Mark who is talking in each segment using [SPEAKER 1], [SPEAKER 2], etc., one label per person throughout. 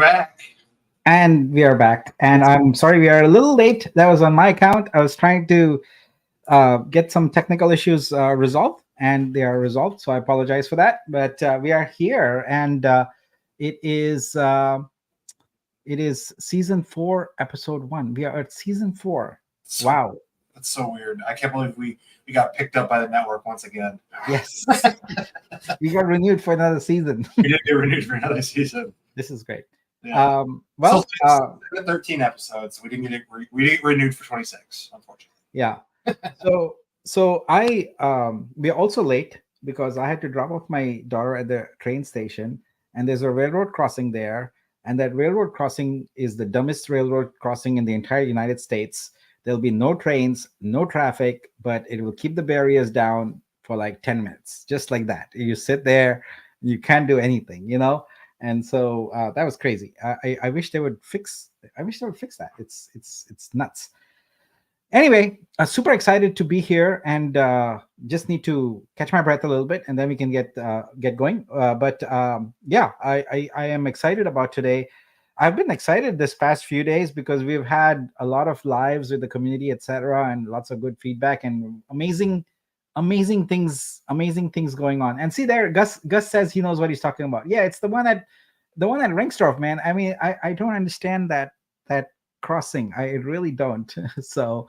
[SPEAKER 1] back.
[SPEAKER 2] And we are back. And I'm sorry we are a little late. That was on my account. I was trying to get some technical issues resolved, and they are resolved. So I apologize for that. But we are here, and it is uh, it is season 4, episode 1. We are at season 4. Wow.
[SPEAKER 1] That's so weird. I can't believe we got picked up by the network once again.
[SPEAKER 2] Yes. We got renewed for another season.
[SPEAKER 1] We did get renewed for another season.
[SPEAKER 2] This is great.
[SPEAKER 1] Yeah.
[SPEAKER 2] Well,
[SPEAKER 1] 13 episodes. We didn't get renewed for 26, unfortunately.
[SPEAKER 2] Yeah. So we're also late because I had to drop off my daughter at the train station, and there's a railroad crossing there, and that railroad crossing is the dumbest railroad crossing in the entire United States. There'll be no trains, no traffic, but it will keep the barriers down for like 10 minutes, just like that. You sit there, you can't do anything, And so that was crazy. I wish they would fix. I wish they would fix that. It's nuts. Anyway, super excited to be here, and just need to catch my breath a little bit, and then we can get going. Yeah, I am excited about today. I've been excited this past few days because we've had a lot of lives with the community, etc., and lots of good feedback and amazing things going on. And see there, Gus says he knows what he's talking about. Yeah, it's the one at Ringstorf, man. I mean, I don't understand that crossing. I really don't. So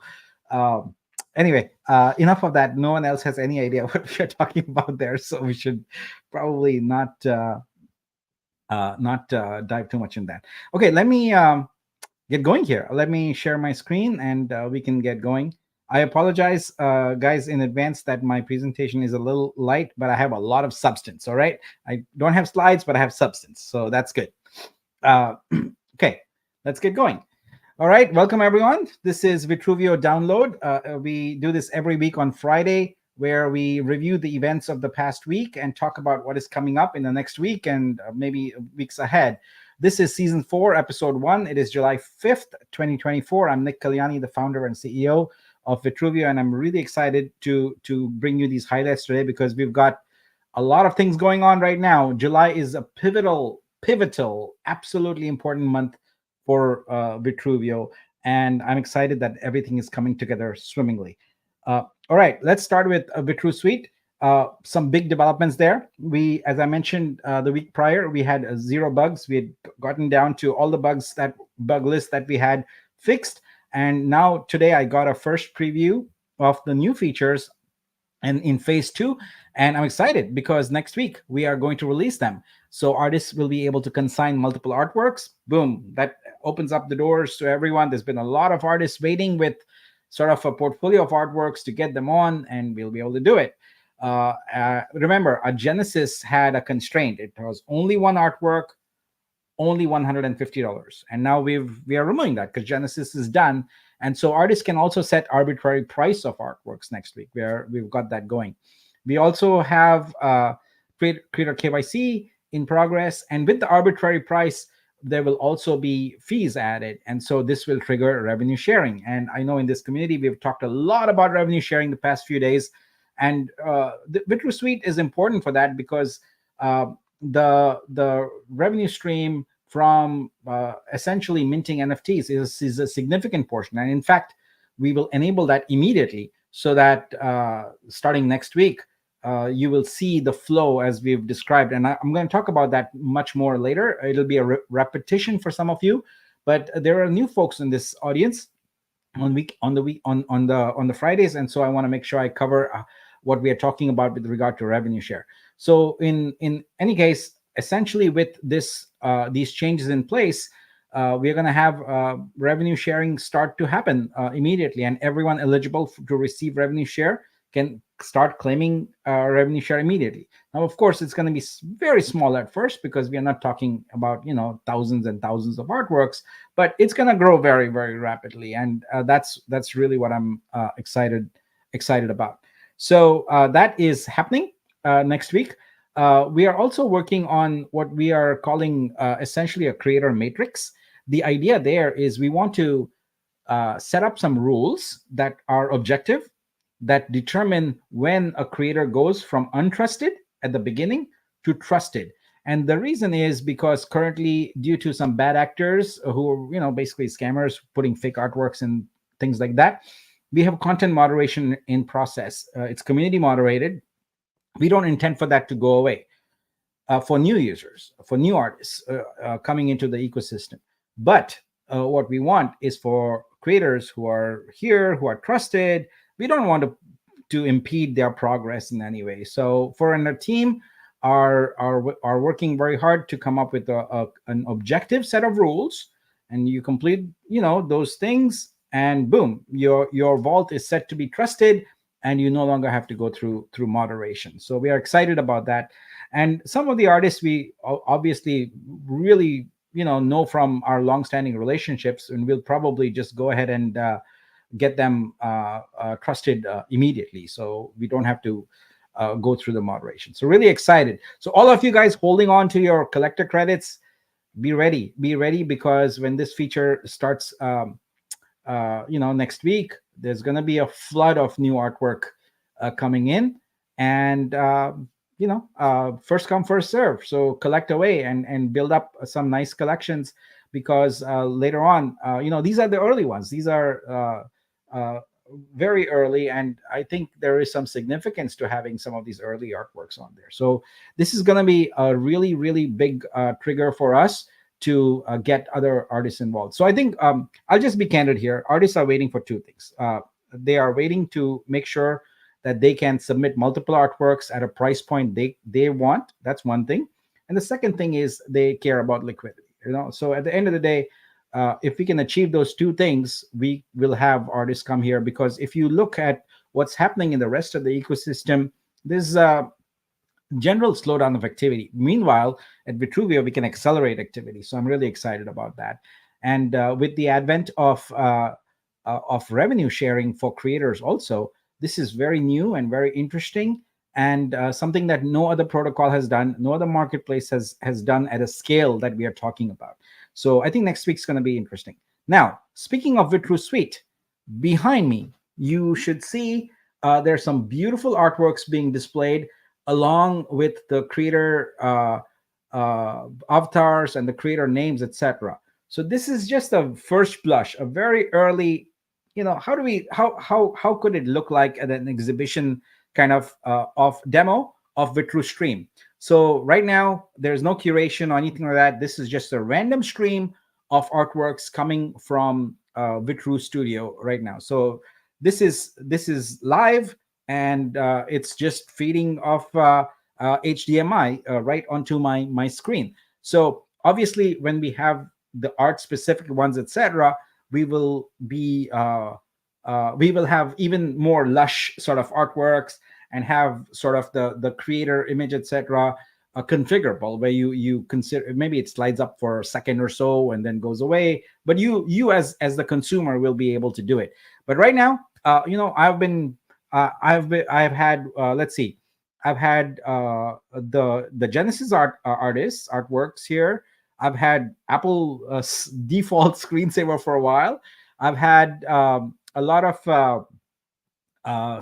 [SPEAKER 2] anyway, enough of that. No one else has any idea what we're talking about there, so we should probably not dive too much in that. Okay, let me get going here. Let me share my screen, and we can get going. I apologize, guys, in advance that my presentation is a little light, but I have a lot of substance. All right, I don't have slides, but I have substance, so that's good. Okay, let's get going. All right, welcome everyone. This is Vitruvio Download. We do this every week on Friday, where we review the events of the past week and talk about what is coming up in the next week and maybe weeks ahead. This is season 4, episode 1. It is July 5th, 2024. I'm Nick Kalyani, the founder and CEO of Vitruvio, and I'm really excited to bring you these highlights today because we've got a lot of things going on right now. July is a pivotal, absolutely important month for Vitruvio, and I'm excited that everything is coming together swimmingly. All right, let's start with Vitru Suite. Some big developments there. We, as I mentioned the week prior, we had 0 bugs. We had gotten down to all the bug list that we had fixed. And now today I got a first preview of the new features and in phase 2. And I'm excited because next week we are going to release them. So artists will be able to consign multiple artworks. Boom, that opens up the doors to everyone. There's been a lot of artists waiting with sort of a portfolio of artworks to get them on, and we'll be able to do it. Remember, our Genesis had a constraint. It was only one artwork, only $150. And now we are removing that because Genesis is done. And so artists can also set arbitrary price of artworks next week. We've got that going. We also have creator KYC in progress. And with the arbitrary price, there will also be fees added. And so this will trigger revenue sharing. And I know in this community, we've talked a lot about revenue sharing the past few days. And the Vitru Suite is important for that because the revenue stream from essentially minting NFTs is a significant portion. And in fact, we will enable that immediately so that starting next week, you will see the flow as we've described. And I'm going to talk about that much more later. It'll be a repetition for some of you, but there are new folks in this audience on the Fridays. And so I want to make sure I cover what we are talking about with regard to revenue share. So in any case, essentially with these changes in place, we're going to have revenue sharing start to happen immediately, and everyone eligible to receive revenue share can start claiming revenue share immediately. Now, of course, it's going to be very small at first because we are not talking about thousands and thousands of artworks, but it's going to grow very, very rapidly, and that's really what I'm excited about. So that is happening next week. We are also working on what we are calling essentially a creator matrix. The idea there is we want to set up some rules that are objective, that determine when a creator goes from untrusted at the beginning to trusted. And the reason is because currently, due to some bad actors who are, basically scammers putting fake artworks and things like that, we have content moderation in process. It's community moderated. We don't intend for that to go away for new users, for new artists coming into the ecosystem. But what we want is for creators who are here, who are trusted. We don't want to impede their progress in any way. So for our team, are working very hard to come up with an objective set of rules, and you complete those things, and boom, your vault is set to be trusted, and you no longer have to go through moderation. So we are excited about that. And some of the artists we obviously really know from our long-standing relationships, and we'll probably just go ahead and get them trusted immediately, so we don't have to go through the moderation. So really excited. So all of you guys holding on to your collector credits, be ready, because when this feature starts next week, there's going to be a flood of new artwork coming in, and first come first serve. So collect away and build up some nice collections, because later on, these are the early ones. These are very early, and I think there is some significance to having some of these early artworks on there. So this is going to be a really, really big trigger for us to get other artists involved. So I think I'll just be candid here. Artists are waiting for two things. They are waiting to make sure that they can submit multiple artworks at a price point they want. That's one thing. And the second thing is they care about liquidity. So at the end of the day, if we can achieve those two things, we will have artists come here. Because if you look at what's happening in the rest of the ecosystem, there's a general slowdown of activity. Meanwhile, at Vitruvio, we can accelerate activity. So I'm really excited about that. And with the advent of revenue sharing for creators also, this is very new and very interesting, and something that no other protocol has done, no other marketplace has done at a scale that we are talking about. So I think next week's going to be interesting. Now, speaking of Vitru Suite, behind me, you should see there's some beautiful artworks being displayed along with the creator avatars and the creator names, etc. So this is just a first blush, a very early, how could it look like at an exhibition kind of demo of Vitru Stream. So right now, there's no curation or anything like that. This is just a random stream of artworks coming from Vitru Studio right now. So this is live, and it's just feeding off HDMI right onto my screen. So obviously, when we have the art specific ones, etc., we will have even more lush sort of artworks, and have sort of the creator image, etc., configurable, where you consider maybe it slides up for a second or so and then goes away, but you as the consumer will be able to do it. But right now, I've had let's see, I've had the Genesis artists artworks here. I've had Apple default screensaver for a while. I've had a lot of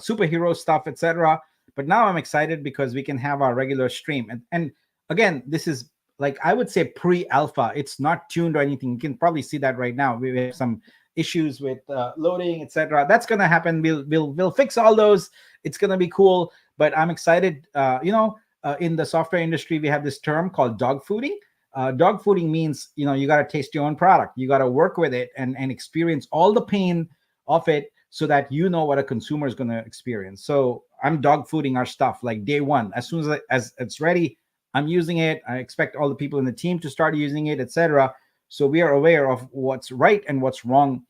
[SPEAKER 2] superhero stuff, etc. But now I'm excited because we can have our regular stream. And again, this is, like, I would say pre-alpha. It's not tuned or anything. You can probably see that right now. We have some issues with loading, etc. That's gonna happen. We'll fix all those. It's gonna be cool. But I'm excited. In the software industry, we have this term called dog fooding. Dog fooding means you got to taste your own product. You got to work with it and experience all the pain of it, so that you know what a consumer is going to experience. So I'm dog fooding our stuff like day one. As soon as it's ready, I'm using it. I expect all the people in the team to start using it, etc. So we are aware of what's right and what's wrong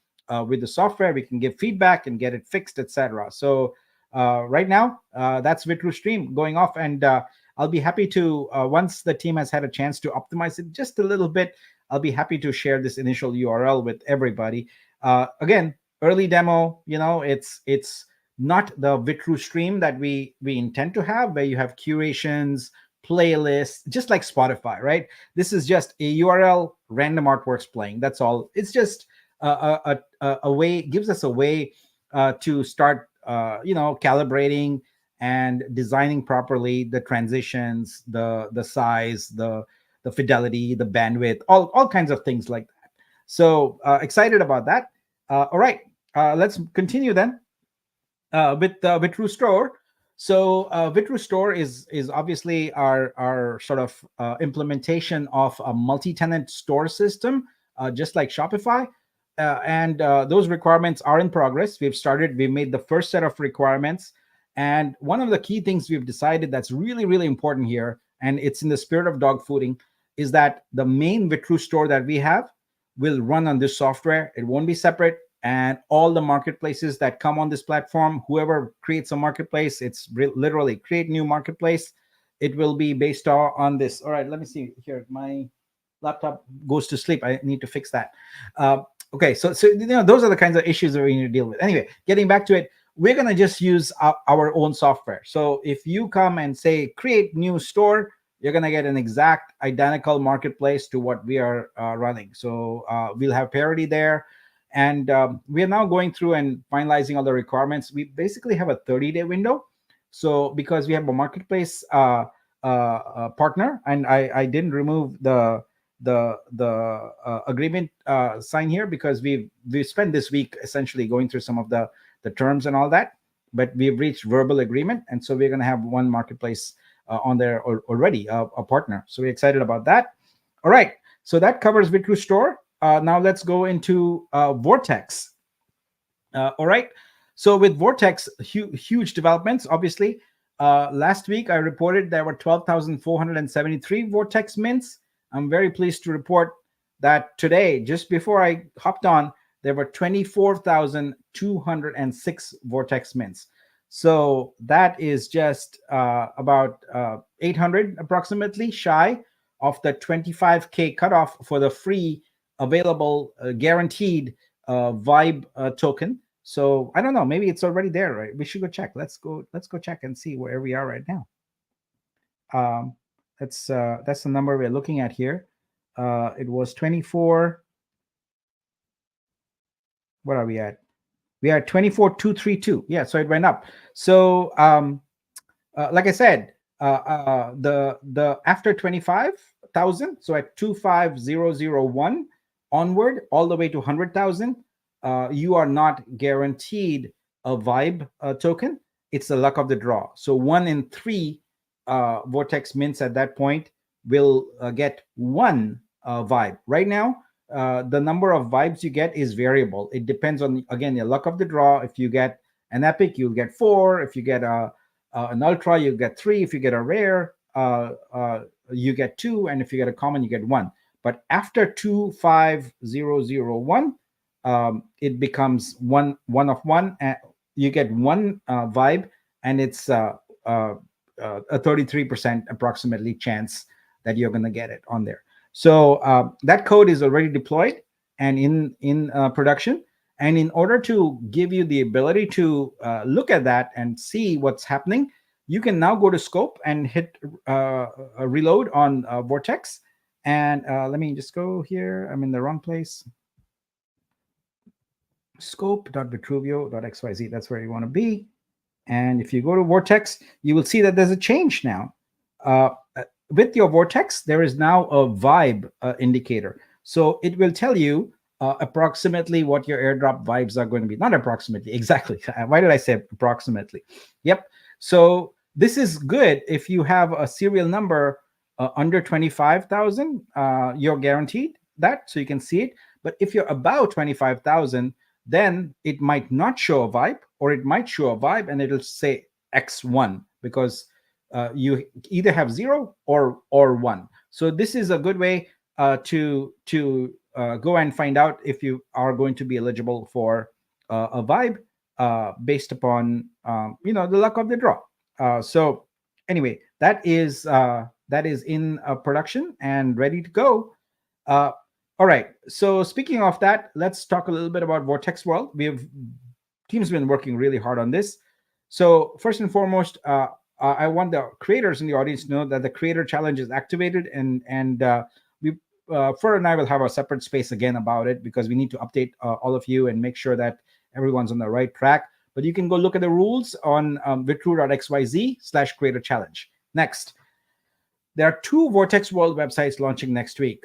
[SPEAKER 2] with the software. We can give feedback and get it fixed, etc. So right now, that's Vitru Stream going off, and I'll be happy to, once the team has had a chance to optimize it just a little bit, I'll be happy to share this initial URL with everybody. Again, early demo, it's not the Vitru Stream that we intend to have, where you have curations, playlists, just like Spotify, right? This is just a URL, random artworks playing. That's all. It's just a way, gives us a way to start, calibrating and designing properly the transitions, the size, the fidelity, the bandwidth, all kinds of things like that. So excited about that. All right, let's continue then with VitruStore. So VitruStore is obviously our sort of implementation of a multi-tenant store system, just like Shopify. And those requirements are in progress. We've made the first set of requirements. And one of the key things we've decided that's really, really important here, and it's in the spirit of dog fooding, is that the main VitruStore that we have will run on this software. It won't be separate. And all the marketplaces that come on this platform, whoever creates a marketplace, it's literally create new marketplace. It will be based on this. All right, let me see here. My laptop goes to sleep. I need to fix that. Okay, so those are the kinds of issues that we need to deal with. Anyway, getting back to it, we're gonna just use our own software. So if you come and say create new store, you're gonna get an exact identical marketplace to what we are running. So we'll have parity there. And we are now going through and finalizing all the requirements. We basically have a 30-day window. So because we have a marketplace partner, and I didn't remove the agreement sign here because we spent this week essentially going through some of the terms and all that. But we've reached verbal agreement, and so we're going to have one marketplace on there already, a partner. So we're excited about that. All right. So that covers VitruStore. Now let's go into Vortex. All right. So with Vortex, huge developments. Obviously, last week I reported there were 12,473 Vortex mints. I'm very pleased to report that today, just before I hopped on, there were 24,206 Vortex mints. So that is just about 800 approximately shy of the 25K cutoff for the free available guaranteed vibe token. So I don't know, maybe it's already there, right? We should go check. Let's go check and see where we are right now. That's the number we're looking at here. It was 24. What are we at? We are at 24,232. Yeah, so it went up. So like I said, the after 25,000, so at 25,001 onward, all the way to 100,000, you are not guaranteed a vibe token. It's the luck of the draw. So 1 in 3 Vortex mints at that point will get one vibe. Right now, the number of vibes you get is variable. It depends on, again, the luck of the draw. If you get an epic, you'll get 4. If you get an ultra, you get 3. If you get a rare, you get 2. And if you get a common, you get 1. But after 25,001, it becomes one of one. You get one vibe, and it's a 33% approximately chance that you're going to get it on there. So that code is already deployed and in production. And in order to give you the ability to look at that and see what's happening, you can now go to scope and hit reload on Vortex. And let me just go here. I'm in the wrong place. Scope.vitruvio.xyz. That's where you want to be. And if you go to Vortex, you will see that there's a change now. With your Vortex, there is now a vibe indicator. So it will tell you approximately what your airdrop vibes are going to be. Not approximately, exactly. Why did I say approximately? Yep. So this is good if you have a serial number under 25,000, you're guaranteed that, so you can see it. But if you're about 25,000, then it might not show a vibe, or it might show a vibe and it'll say X1 because you either have 0 or 1. So this is a good way to go and find out if you are going to be eligible for a vibe based upon the luck of the draw. So anyway, that is in production and ready to go. All right. So speaking of that, let's talk a little bit about Vortex World. Team's been working really hard on this. So first and foremost, I want the creators in the audience to know that the creator challenge is activated, and Fur and I will have a separate space again about it because we need to update all of you and make sure that everyone's on the right track. but you can go look at the rules on vitru.xyz/creator challenge. Next, there are 2 Vortex World websites launching next week.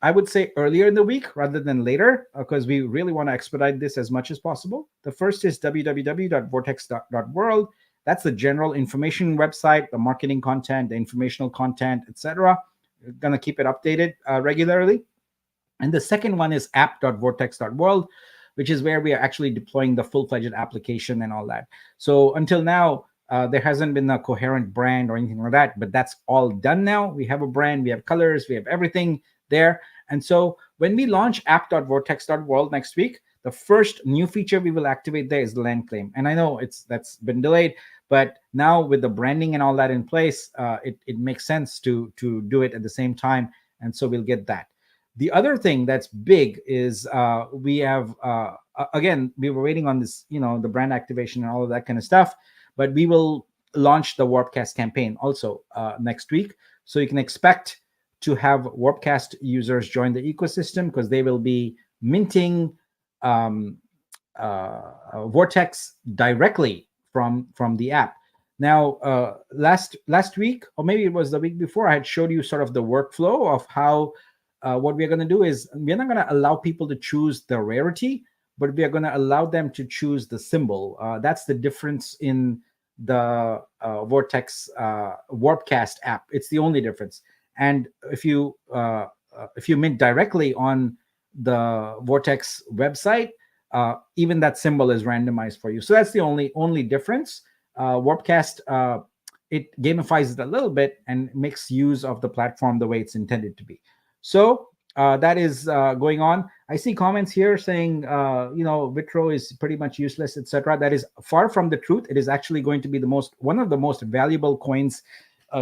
[SPEAKER 2] I would say earlier in the week rather than later, because we really want to expedite this as much as possible. The first is www.vortex.world. That's the general information website, the marketing content, the informational content, etc. We're going to keep it updated regularly. And the second one is app.vortex.world, which is where we are actually deploying the full-fledged application and all that. So until now, there hasn't been a coherent brand or anything like that, but that's all done now. We have a brand, we have colors, we have everything there. And so when we launch app.vortex.world next week, the first new feature we will activate there is the land claim. And I know that's been delayed, but now with the branding and all that in place, it makes sense to do it at the same time. And so we'll get that. The other thing that's big is we have, again, we were waiting on this, the brand activation and all of that kind of stuff. But we will launch the Warpcast campaign also next week. So you can expect to have Warpcast users join the ecosystem because they will be minting Vortex directly from the app. Now, last week, or maybe it was the week before, I had showed you sort of the workflow of how what we're going to do is we're not going to allow people to choose the rarity, but we are going to allow them to choose the symbol. That's the difference in the Vortex Warpcast app. It's the only difference. And if you mint directly on the Vortex website, even that symbol is randomized for you. So that's the only difference. Warpcast, it gamifies it a little bit and makes use of the platform the way it's intended to be. So that is going on. I see comments here saying, Vitro is pretty much useless, etc. That is far from the truth. It is actually going to be one of the most valuable coins,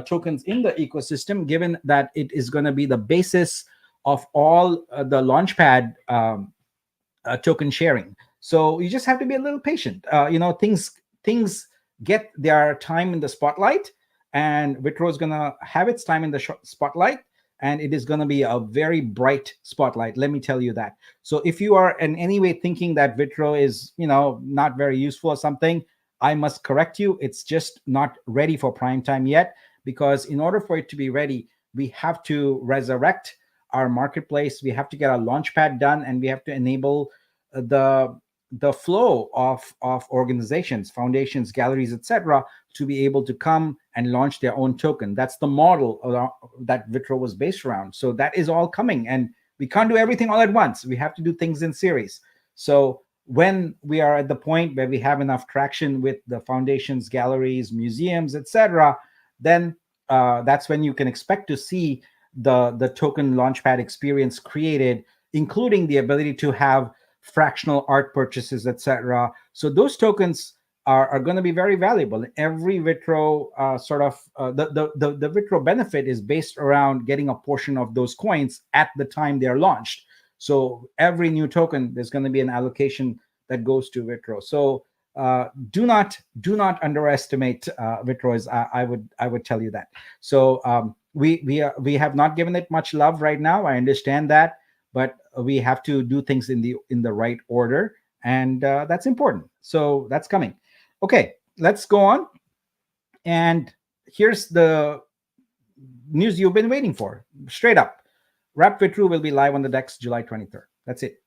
[SPEAKER 2] tokens in the ecosystem, given that it is going to be the basis of all the Launchpad token sharing. So you just have to be a little patient. Things get their time in the spotlight, and Vitro is going to have its time in the spotlight. And it is going to be a very bright spotlight, let me tell you that. So if you are in any way thinking that Vitro is, not very useful or something, I must correct you. It's just not ready for prime time yet, because in order for it to be ready, we have to resurrect our marketplace. We have to get our Launchpad done, and we have to enable the flow of organizations, foundations, galleries, etc., to be able to come and launch their own token. That's the model that Vitro was based around. So that is all coming, and we can't do everything all at once. We have to do things in series. So when we are at the point where we have enough traction with the foundations, galleries, museums, etc., then that's when you can expect to see the token Launchpad experience created, including the ability to have fractional art purchases, etc. So those tokens are going to be very valuable. Every Vitro the Vitro benefit is based around getting a portion of those coins at the time they are launched. So every new token, there's going to be an allocation that goes to Vitro. So do not underestimate Vitro. I would tell you that. So we have not given it much love right now. I understand that, but we have to do things in the right order, and that's important. So that's coming. Okay, let's go on. And here's the news you've been waiting for. Straight up, Wrap Vitru will be live on the DEX July 23rd. That's it.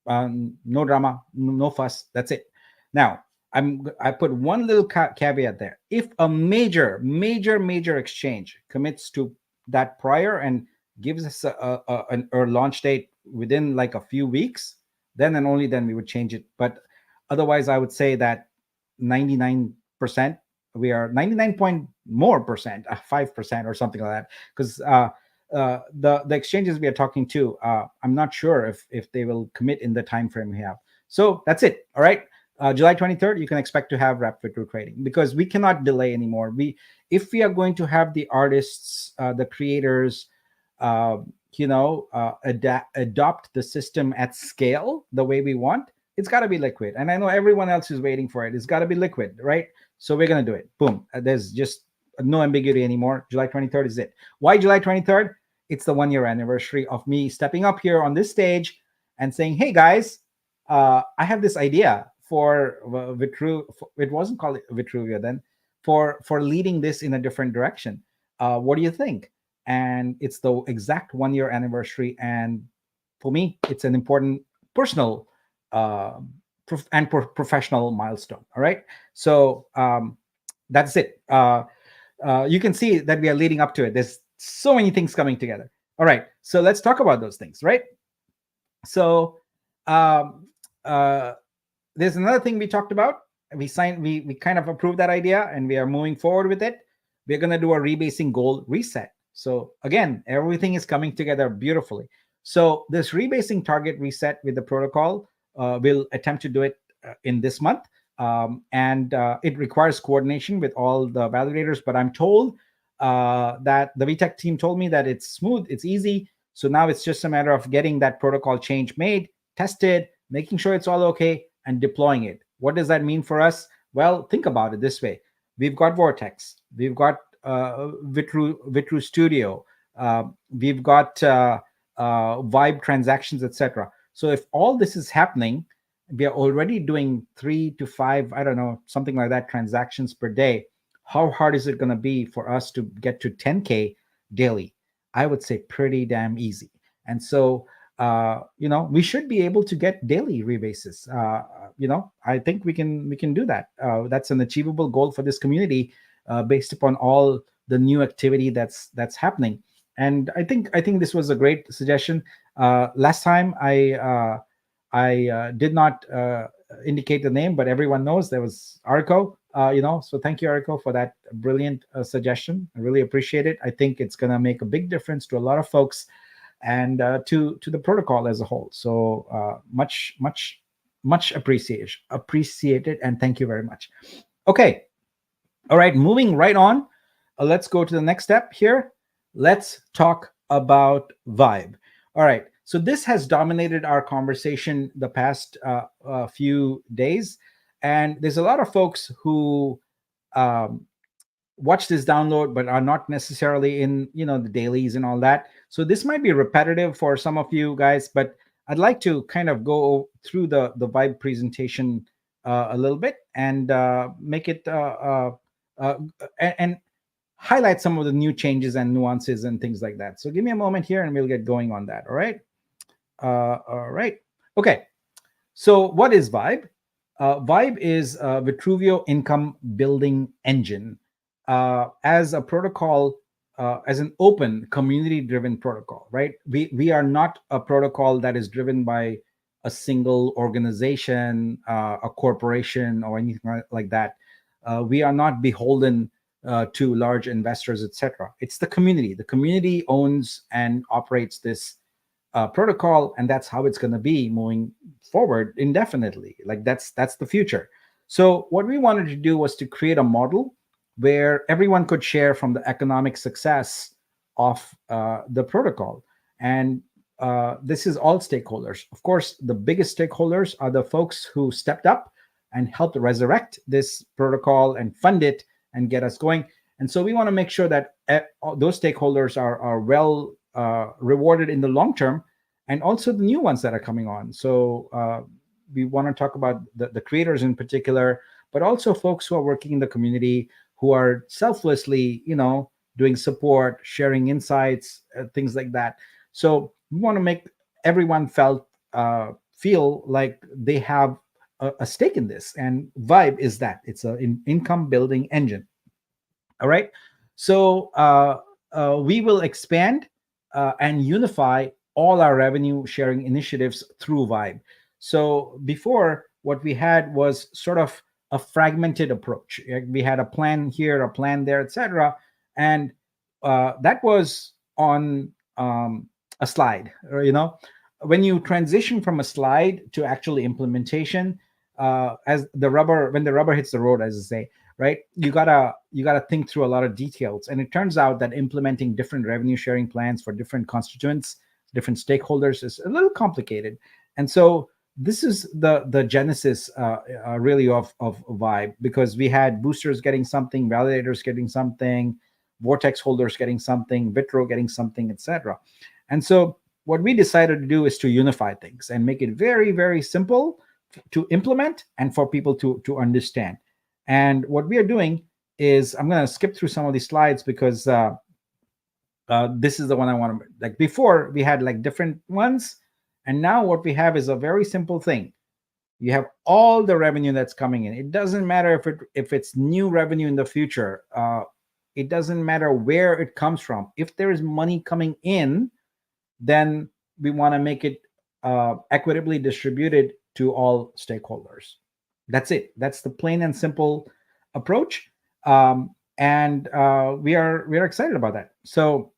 [SPEAKER 2] No drama, no fuss. That's it. Now, I put one little caveat there. If a major exchange commits to that prior and gives us a launch date within like a few weeks, then and only then we would change it. But otherwise, I would say that 99%, we are 99 point more percent, 5% or something like that, because the exchanges we are talking to, I'm not sure if they will commit in the time frame we have. So that's it. All right, July 23rd, you can expect to have Wrap Vitru trading, because we cannot delay anymore. If we are going to have the artists, the creators, adopt the system at scale the way we want, it's got to be liquid. And I know everyone else is waiting for it. It's got to be liquid, right? So we're going to do it. Boom. There's just no ambiguity anymore. July 23rd is it. Why July 23rd? It's the 1-year anniversary of me stepping up here on this stage and saying, hey guys, I have this idea for it wasn't called Vitruvia then, for leading this in a different direction. What do you think? And it's the exact 1 year anniversary, and for me, it's an important personal uh, professional milestone. All right, so that's it. You can see that we are leading up to it. There's so many things coming together. All right, so let's talk about those things, right? So um, uh, there's another thing we talked about. We kind of approved that idea, and we are moving forward with it. We're going to do a rebasing goal reset. So again, everything is coming together beautifully. So this rebasing target reset with the protocol, we'll attempt to do it in this month. And it requires coordination with all the validators, but I'm told that the VTech team told me that it's smooth, it's easy. So now it's just a matter of getting that protocol change made, tested, making sure it's all okay, and deploying it. What does that mean for us? Well, think about it this way. We've got Vortex, we've got Vitru Studio, we've got Vibe transactions, etc. So if all this is happening, we are already doing 3 to 5, I don't know, something like that, transactions per day. How hard is it going to be for us to get to 10K daily? I would say pretty damn easy. And so, we should be able to get daily rebases. I think we can do that. That's an achievable goal for this community, based upon all the new activity that's happening. And I think this was a great suggestion. Last time I did not indicate the name, but everyone knows there was Arco. So thank you, Arco, for that brilliant suggestion. I really appreciate it. I think it's going to make a big difference to a lot of folks, and to the protocol as a whole. So much appreciated, and thank you very much. Okay, all right, moving right on. Let's go to the next step here. Let's talk about Vibe. All right, so this has dominated our conversation the past few days, and there's a lot of folks who watch this download but are not necessarily in the dailies and all that. So this might be repetitive for some of you guys, but I'd like to kind of go through the Vibe presentation a little bit, and make it and highlight some of the new changes and nuances and things like that. So give me a moment here and we'll get going on that. All right. All right. Okay. So what is Vibe? Vibe is Vitruvio income building engine, as a protocol, as an open community driven protocol, right? We are not a protocol that is driven by a single organization, a corporation, or anything like that. We are not beholden to large investors, etc. It's the community. The community owns and operates this protocol, and that's how it's going to be moving forward indefinitely. Like that's the future. So what we wanted to do was to create a model where everyone could share from the economic success of the protocol. And this is all stakeholders. Of course, the biggest stakeholders are the folks who stepped up and helped resurrect this protocol and fund it and get us going. And so we want to make sure that those stakeholders are well rewarded in the long term, and also the new ones that are coming on. So we want to talk about the creators in particular, but also folks who are working in the community, who are selflessly, doing support, sharing insights, things like that. So we want to make everyone feel like they have a stake in this. And Vibe is that. It's an income building engine. All right. So we will expand and unify all our revenue sharing initiatives through Vibe. So before, what we had was sort of a fragmented approach. We had a plan here, a plan there, etc. And that was on a slide. When you transition from a slide to actually implementation, when the rubber hits the road, as I say, right? You gotta think through a lot of details. And it turns out that implementing different revenue sharing plans for different constituents, different stakeholders, is a little complicated. And so this is the genesis really of Vibe, because we had boosters getting something, validators getting something, Vortex holders getting something, Vitro getting something, etc. And so what we decided to do is to unify things and make it very, very simple to implement and for people to understand. And what we are doing is, I'm going to skip through some of these slides because this is the one I want to, like, before we had like different ones, and now what we have is a very simple thing. You have all the revenue that's coming in. It doesn't matter if it's new revenue in the future. It doesn't matter where it comes from. If there is money coming in, then we want to make it equitably distributed to all stakeholders. That's it. That's the plain and simple approach, and we are excited about that. So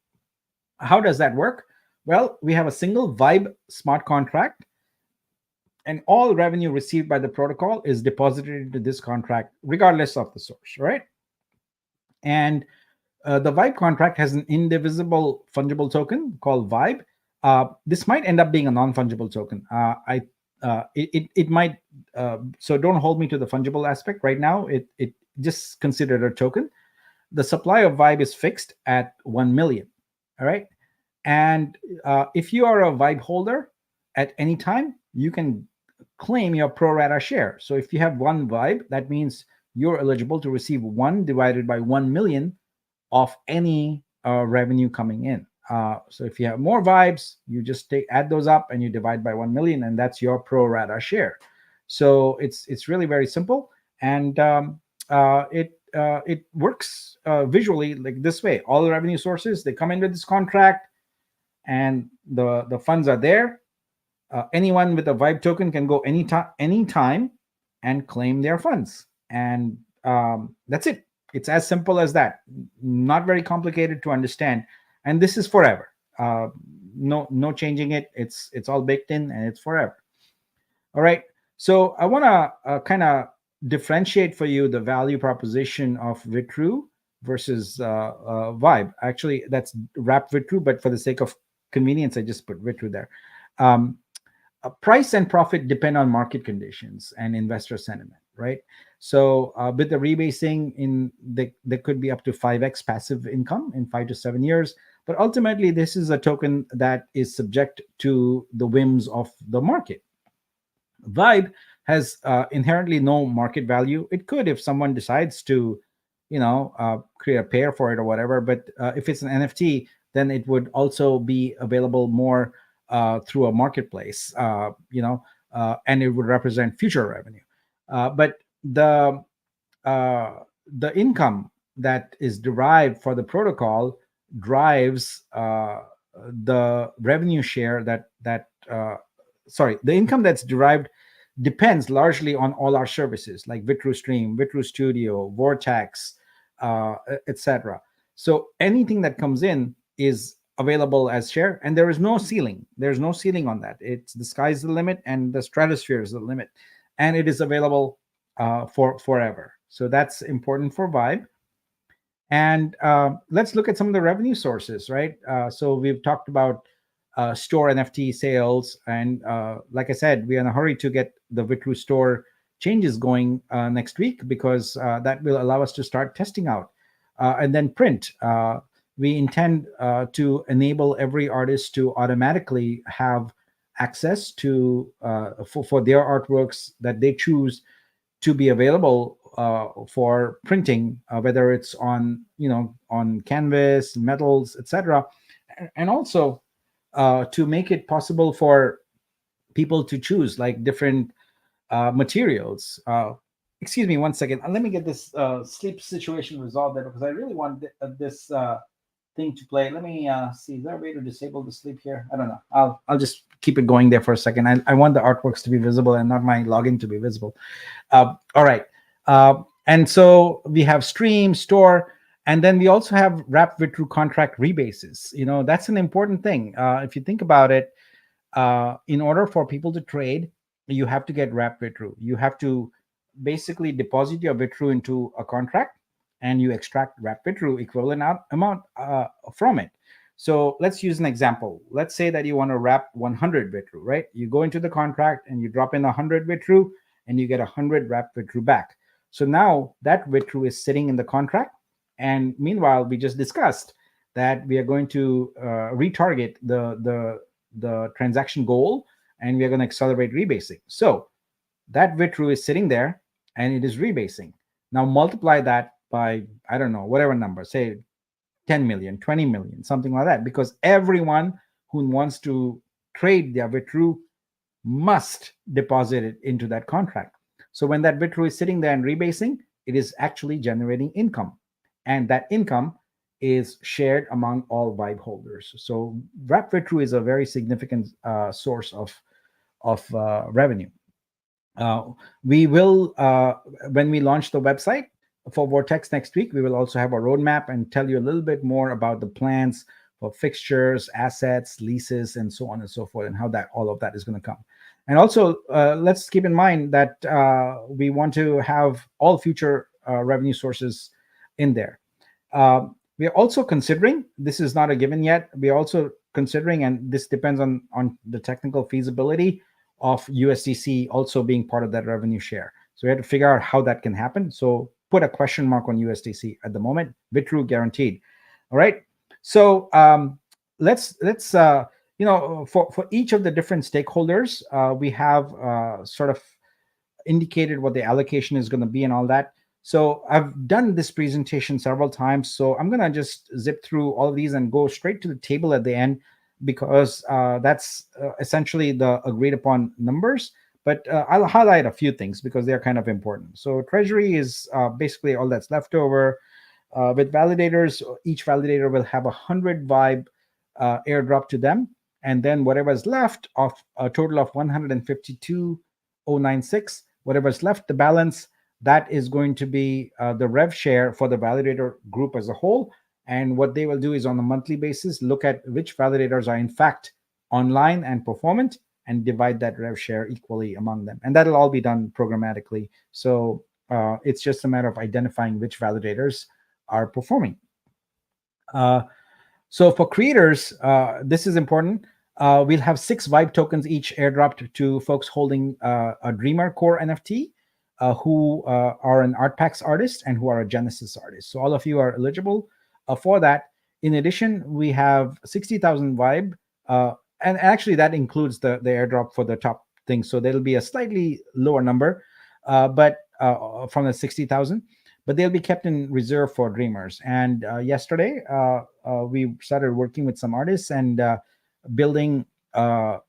[SPEAKER 2] how does that work? Well, we have a single Vibe smart contract, and all revenue received by the protocol is deposited into this contract regardless of the source, right? And the Vibe contract has an indivisible fungible token called Vibe. This might end up being a non-fungible token. It might, so don't hold me to the fungible aspect right now. It just considered a token. The supply of Vibe is fixed at 1 million. All right. And if you are a Vibe holder at any time, you can claim your pro rata share. So if you have one Vibe, that means you're eligible to receive 1 divided by 1 million of any revenue coming in. So if you have more Vibes, you just add those up and you divide by 1 million, and that's your pro rata share. So it's really very simple, and it works visually like this way. All the revenue sources, they come in with this contract, and the funds are there. Anyone with a Vibe token can go anytime and claim their funds, and that's it. It's as simple as that. Not very complicated to understand, and this is forever. No changing it. It's all baked in, and it's forever. All right. So I want to kind of differentiate for you the value proposition of Vitru versus Vibe. Actually, that's wrap Vitru, but for the sake of convenience, I just put Vitru there. Price and profit depend on market conditions and investor sentiment, right? So with the rebasing, there could be up to 5x passive income in 5 to 7 years. But ultimately, this is a token that is subject to the whims of the market. Vibe has inherently no market value. It could if someone decides to, create a pair for it or whatever. But if it's an NFT, then it would also be available more through a marketplace, and it would represent future revenue. But the income that is derived for the protocol drives the revenue share the income that's derived depends largely on all our services like Vitru Stream, Vitru Studio, Vortex, etc. So anything that comes in is available as share, and there is no ceiling. There's no ceiling on that. It's the sky's the limit, and the stratosphere is the limit, and it is available for forever. So that's important for Vibe. And let's look at some of the revenue sources, right? So we've talked about store NFT sales, and like I said, we're in a hurry to get the Vitru store changes going next week, because that will allow us to start testing out. And then print. We intend to enable every artist to automatically have access to for their artworks that they choose to be available for printing, whether it's on canvas, metals, etc., and also to make it possible for people to choose like different materials. Excuse me one second. Let me get this sleep situation resolved there, because I really want this thing to play. Let me see. Is there a way to disable the sleep here? I don't know. I'll just keep it going there for a second. I want the artworks to be visible and not my login to be visible. All right. And so we have stream, store, and then we also have wrap Vitru contract rebases. That's an important thing. If you think about it, in order for people to trade, you have to get wrap Vitru. You have to basically deposit your Vitru into a contract, and you extract wrap Vitru equivalent amount from it. So let's use an example. Let's say that you want to wrap 100 Vitru, right? You go into the contract and you drop in 100 Vitru, and you get 100 wrap Vitru back. So now that Vitru is sitting in the contract, and meanwhile, we just discussed that we are going to retarget the transaction goal, and we are going to accelerate rebasing. So that VITRU is sitting there and it is rebasing. Now multiply that by, I don't know, whatever number, say 10 million, 20 million, something like that, because everyone who wants to trade their VITRU must deposit it into that contract. So when that VITRU is sitting there and rebasing, it is actually generating income. And that income is shared among all Vibe holders. So wrap VITRU is a very significant source of revenue. We will, when we launch the website for Vortex next week, we will also have a roadmap and tell you a little bit more about the plans for fixtures, assets, leases, and so on and so forth, and how that all of that is going to come. And also, let's keep in mind that we want to have all future revenue sources in there. We are also considering, this is not a given yet, we are also considering, and this depends on the technical feasibility of USDC also being part of that revenue share. So we have to figure out how that can happen. So put a question mark on USDC at the moment. VITRU guaranteed. All right. So let's for each of the different stakeholders, we have sort of indicated what the allocation is going to be and all that. So I've done this presentation several times. So I'm going to just zip through all of these and go straight to the table at the end, because that's essentially the agreed upon numbers. But I'll highlight a few things because they're kind of important. So treasury is basically all that's left over. With validators, each validator will have 100 Vibe airdrop to them. And then whatever's left of a total of 152,096, whatever's left, the balance, that is going to be the rev share for the validator group as a whole. And what they will do is on a monthly basis, look at which validators are in fact online and performant and divide that rev share equally among them. And that'll all be done programmatically. So it's just a matter of identifying which validators are performing. So for creators, this is important. We'll have 6 Vibe tokens each airdropped to folks holding a Dreamer Core NFT, who are an Artpacks artist and who are a Genesis artist. So all of you are eligible for that. In addition, we have 60,000 Vibe, and actually that includes the airdrop for the top thing. So there'll be a slightly lower number, but from the 60,000. But they'll be kept in reserve for Dreamers. And yesterday, we started working with some artists and building a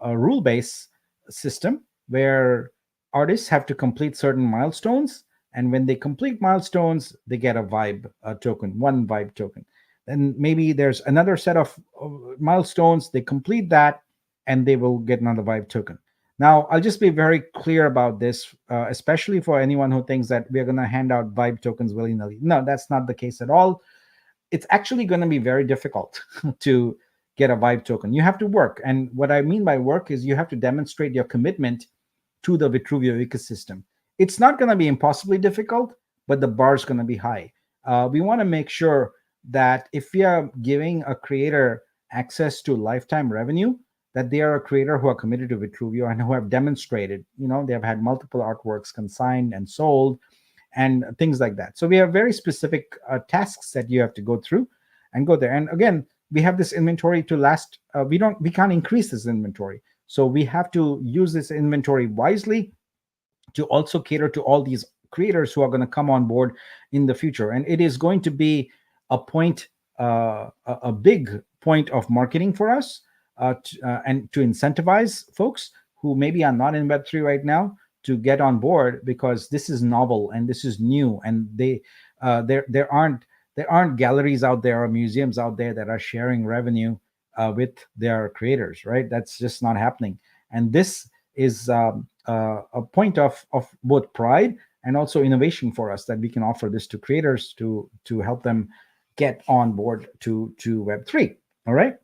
[SPEAKER 2] rule-based system where artists have to complete certain milestones. And when they complete milestones, they get a Vibe token, 1 Vibe token. Then maybe there's another set of milestones. They complete that, and they will get another Vibe token. Now, I'll just be very clear about this, especially for anyone who thinks that we're going to hand out Vibe tokens willy-nilly. No, that's not the case at all. It's actually going to be very difficult to get a Vibe token. You have to work. And what I mean by work is you have to demonstrate your commitment to the Vitruvio ecosystem. It's not going to be impossibly difficult, but the bar is going to be high. We want to make sure that if we are giving a creator access to lifetime revenue, that they are a creator who are committed to Vitruvio and who have demonstrated, they have had multiple artworks consigned and sold and things like that. So we have very specific tasks that you have to go through and go there. And again, we have this inventory to last. We can't increase this inventory. So we have to use this inventory wisely to also cater to all these creators who are going to come on board in the future. And it is going to be a big point of marketing for us. And to incentivize folks who maybe are not in Web3 right now to get on board, because this is novel and this is new, and there aren't galleries out there or museums out there that are sharing revenue with their creators, right? That's just not happening. And this is a point of both pride and also innovation for us, that we can offer this to creators to help them get on board to Web3. All right.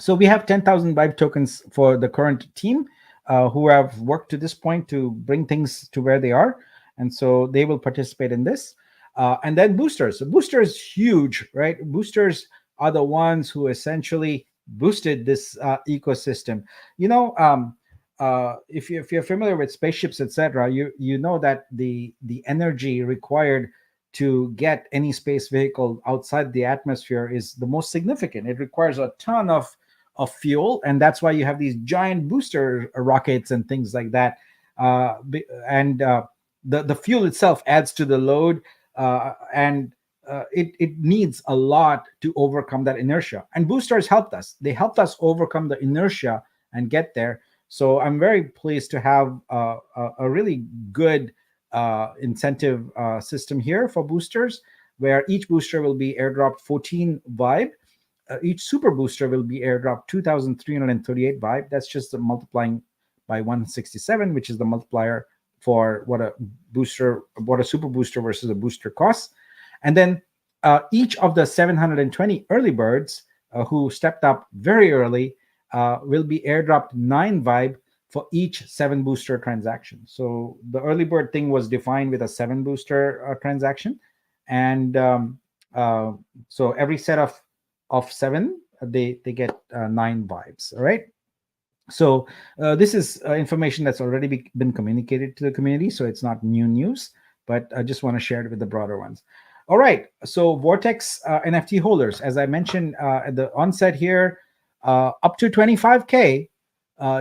[SPEAKER 2] So we have 10,000 Vibe tokens for the current team who have worked to this point to bring things to where they are. And so they will participate in this. And then boosters. So boosters huge, right? Boosters are the ones who essentially boosted this ecosystem. If you're familiar with spaceships, etc., you know that the energy required to get any space vehicle outside the atmosphere is the most significant. It requires a ton of of fuel, and that's why you have these giant booster rockets and things like that. And the fuel itself adds to the load, and it needs a lot to overcome that inertia. And boosters helped us. They helped us overcome the inertia and get there. So I'm very pleased to have a really good incentive system here for boosters, where each booster will be airdropped 14 vibe. Each super booster will be airdropped 2,338 vibe. That's just the multiplying by 167, which is the multiplier for what a super booster versus a booster costs. And then each of the 720 early birds who stepped up very early will be airdropped 9 vibe for each 7 booster transaction. So the early bird thing was defined with a 7 booster transaction, and so every set of 7 they get 9 vibes. All right. So this is information that's already been communicated to the community, so it's not new news, but I just want to share it with the broader ones. All right. So Vortex NFT holders, as I mentioned at the onset here, up to 25K,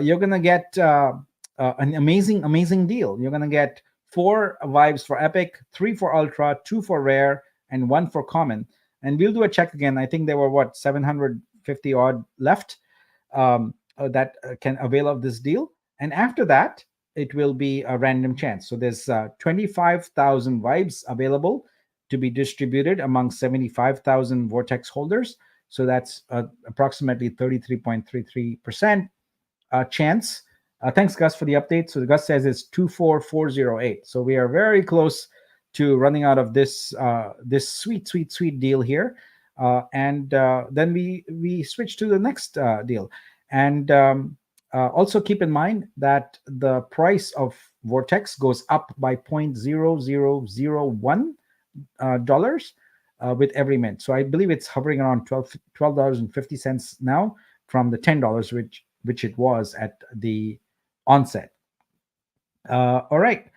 [SPEAKER 2] you're gonna get an amazing deal. You're gonna get 4 vibes for epic, 3 for ultra, 2 for rare, and 1 for common. And we'll do a check again. I think there were 750 odd left that can avail of this deal. And after that, it will be a random chance. So there's 25,000 vibes available to be distributed among 75,000 Vortex holders. So that's approximately 33.33% chance. Thanks, Gus, for the update. So Gus says it's 24408. So we are very close to running out of this this sweet deal here. And then we switch to the next deal. And also keep in mind that the price of Vortex goes up by 0.0001 dollars with every mint. So I believe it's hovering around $12.50 now from the $10 which it was at the onset. All right.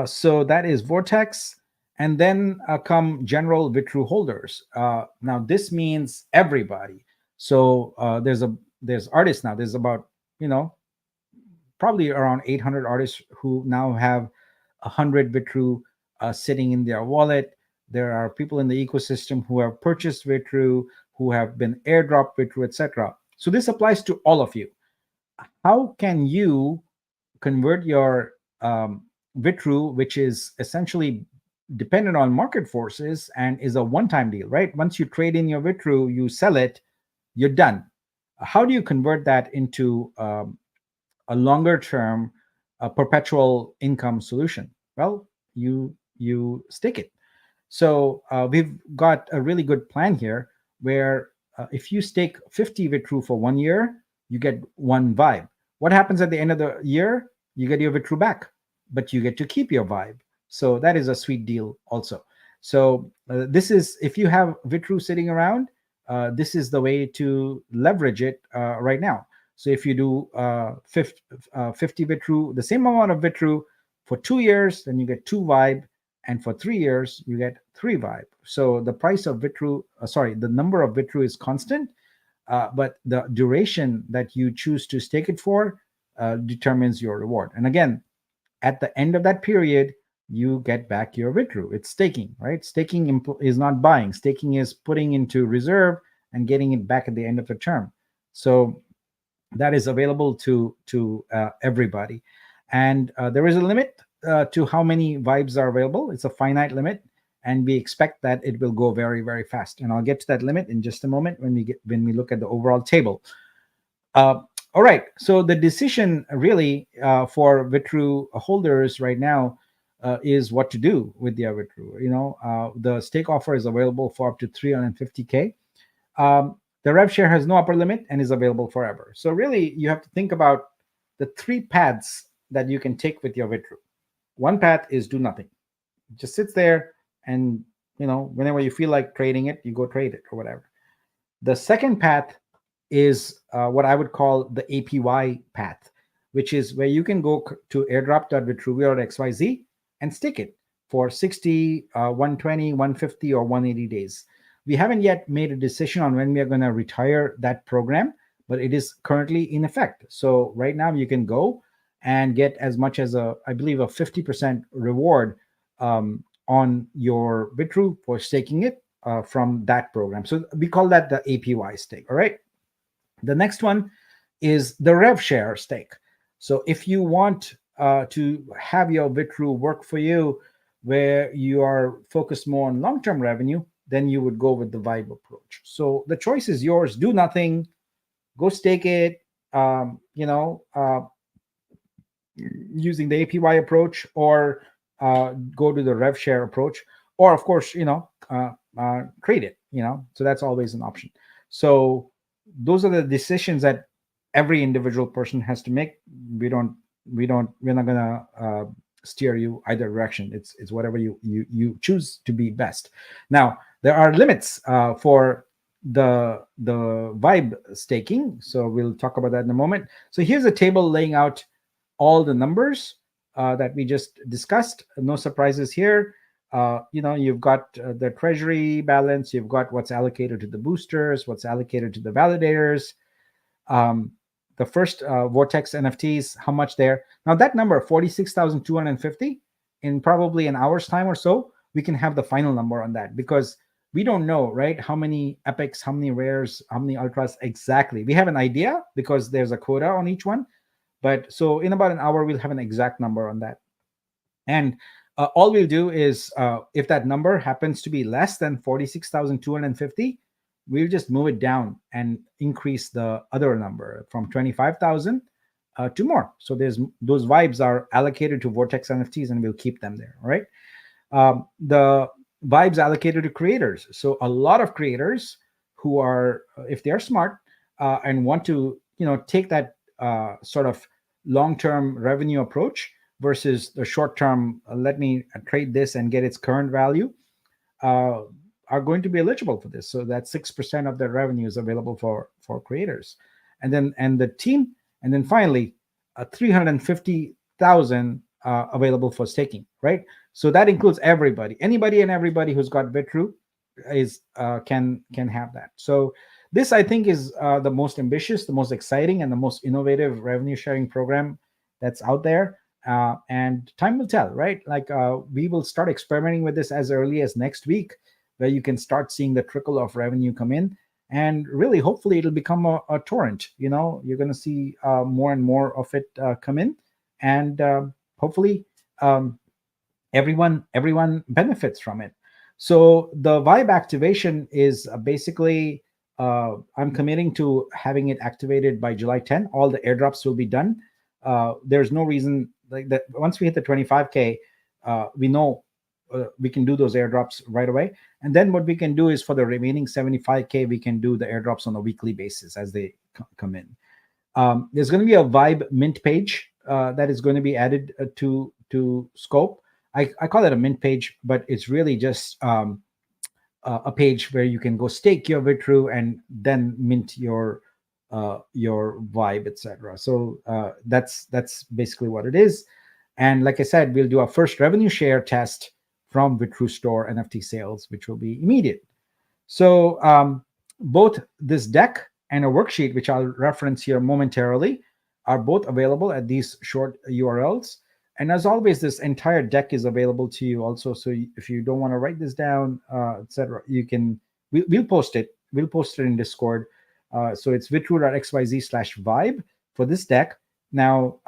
[SPEAKER 2] So that is Vortex. And then come general Vitru holders. Now this means everybody. So there's artists now. There's about, probably around 800 artists who now have 100 Vitru sitting in their wallet. There are people in the ecosystem who have purchased Vitru, who have been airdropped Vitru, etc. So this applies to all of you. How can you convert your Vitru, which is essentially dependent on market forces and is a one-time deal, right? Once you trade in your Vitru, you sell it, you're done. How do you convert that into a longer-term perpetual income solution? Well, you stake it. So we've got a really good plan here where if you stake 50 Vitru for 1 year, you get 1 vibe. What happens at the end of the year? You get your Vitru back, but you get to keep your vibe. So that is a sweet deal also. So this is, if you have Vitru sitting around, this is the way to leverage it right now. So if you do 50 Vitru, the same amount of Vitru for 2 years, then you get 2 vibe. And for 3 years, you get 3 vibe. So the price of Vitru, the number of Vitru is constant, but the duration that you choose to stake it for determines your reward. And again, at the end of that period, you get back your Vitru. It's staking, right? Staking is not buying. Staking is putting into reserve and getting it back at the end of the term. So that is available to everybody. And there is a limit to how many vibes are available. It's a finite limit, and we expect that it will go very, very fast. And I'll get to that limit in just a moment when we look at the overall table. All right. So the decision really for Vitru holders right now is what to do with their Vitru. The stake offer is available for up to 350K. The rev share has no upper limit and is available forever. So really, you have to think about the 3 paths that you can take with your Vitru. One path is do nothing. It just sits there, and whenever you feel like trading it, you go trade it or whatever. The second path is what I would call the APY path, which is where you can go to airdrop.vitruvio.xyz and stick it for 60, 120, 150, or 180 days. We haven't yet made a decision on when we are going to retire that program, but it is currently in effect. So right now you can go and get as much as I believe a 50% reward on your Bitrue for staking it from that program. So we call that the APY stake. All right. The next one is the rev share stake. So if you want to have your Bitrue work for you, where you are focused more on long-term revenue, then you would go with the Vibe approach. So the choice is yours. Do nothing, go stake it, using the APY approach, or go to the rev share approach, or of course, trade it. So that's always an option. So those are the decisions that every individual person has to make. We're not gonna steer you either direction. It's whatever you choose to be best. Now there are limits for the Vibe staking, so we'll talk about that in a moment. So here's a table laying out all the numbers that we just discussed. No surprises here. You've got the treasury balance, you've got what's allocated to the boosters, what's allocated to the validators, the first Vortex NFTs, how much there. Now that number, 46,250, in probably an hour's time or so, we can have the final number on that, because we don't know, right, how many epics, how many rares, how many ultras exactly. We have an idea because there's a quota on each one. But so in about an hour, we'll have an exact number on that. And all we'll do is, if that number happens to be less than 46,250, we'll just move it down and increase the other number from 25,000 to more. So those vibes are allocated to Vortex NFTs, and we'll keep them there, right? The vibes allocated to creators. So a lot of creators who are, if they're smart and want to, take that sort of long-term revenue approach versus the short-term, let me trade this and get its current value, are going to be eligible for this. So that 6% of their revenue is available for creators, and the team, and then finally 350,000 available for staking, right? So that includes anybody and everybody who's got Bitrue is can have that. So this, I think, is the most ambitious, the most exciting, and the most innovative revenue sharing program that's out there. And time will tell, right? We will start experimenting with this as early as next week, where you can start seeing the trickle of revenue come in. And really, hopefully, it'll become a torrent. You're going to see more and more of it come in. And hopefully, everyone benefits from it. So the Vibe activation is basically, I'm committing to having it activated by July 10. All the airdrops will be done. There's no reason like that. Once we hit the 25K, we know we can do those airdrops right away. And then what we can do is, for the remaining 75K, we can do the airdrops on a weekly basis as they come in. There's going to be a Vibe mint page that is going to be added to Scope. I call it a mint page, but it's really just a page where you can go stake your Bitrue and then mint your Vibe, etc. So that's basically what it is. And like I said, we'll do our first revenue share test from Bitrue Store NFT sales, which will be immediate. So both this deck and a worksheet, which I'll reference here momentarily, are both available at these short URLs. And as always, this entire deck is available to you also. So if you don't want to write this down, etc., you can. We'll post it. We'll post it in Discord. So it's bitrue.xyz/vibe for this deck. Now,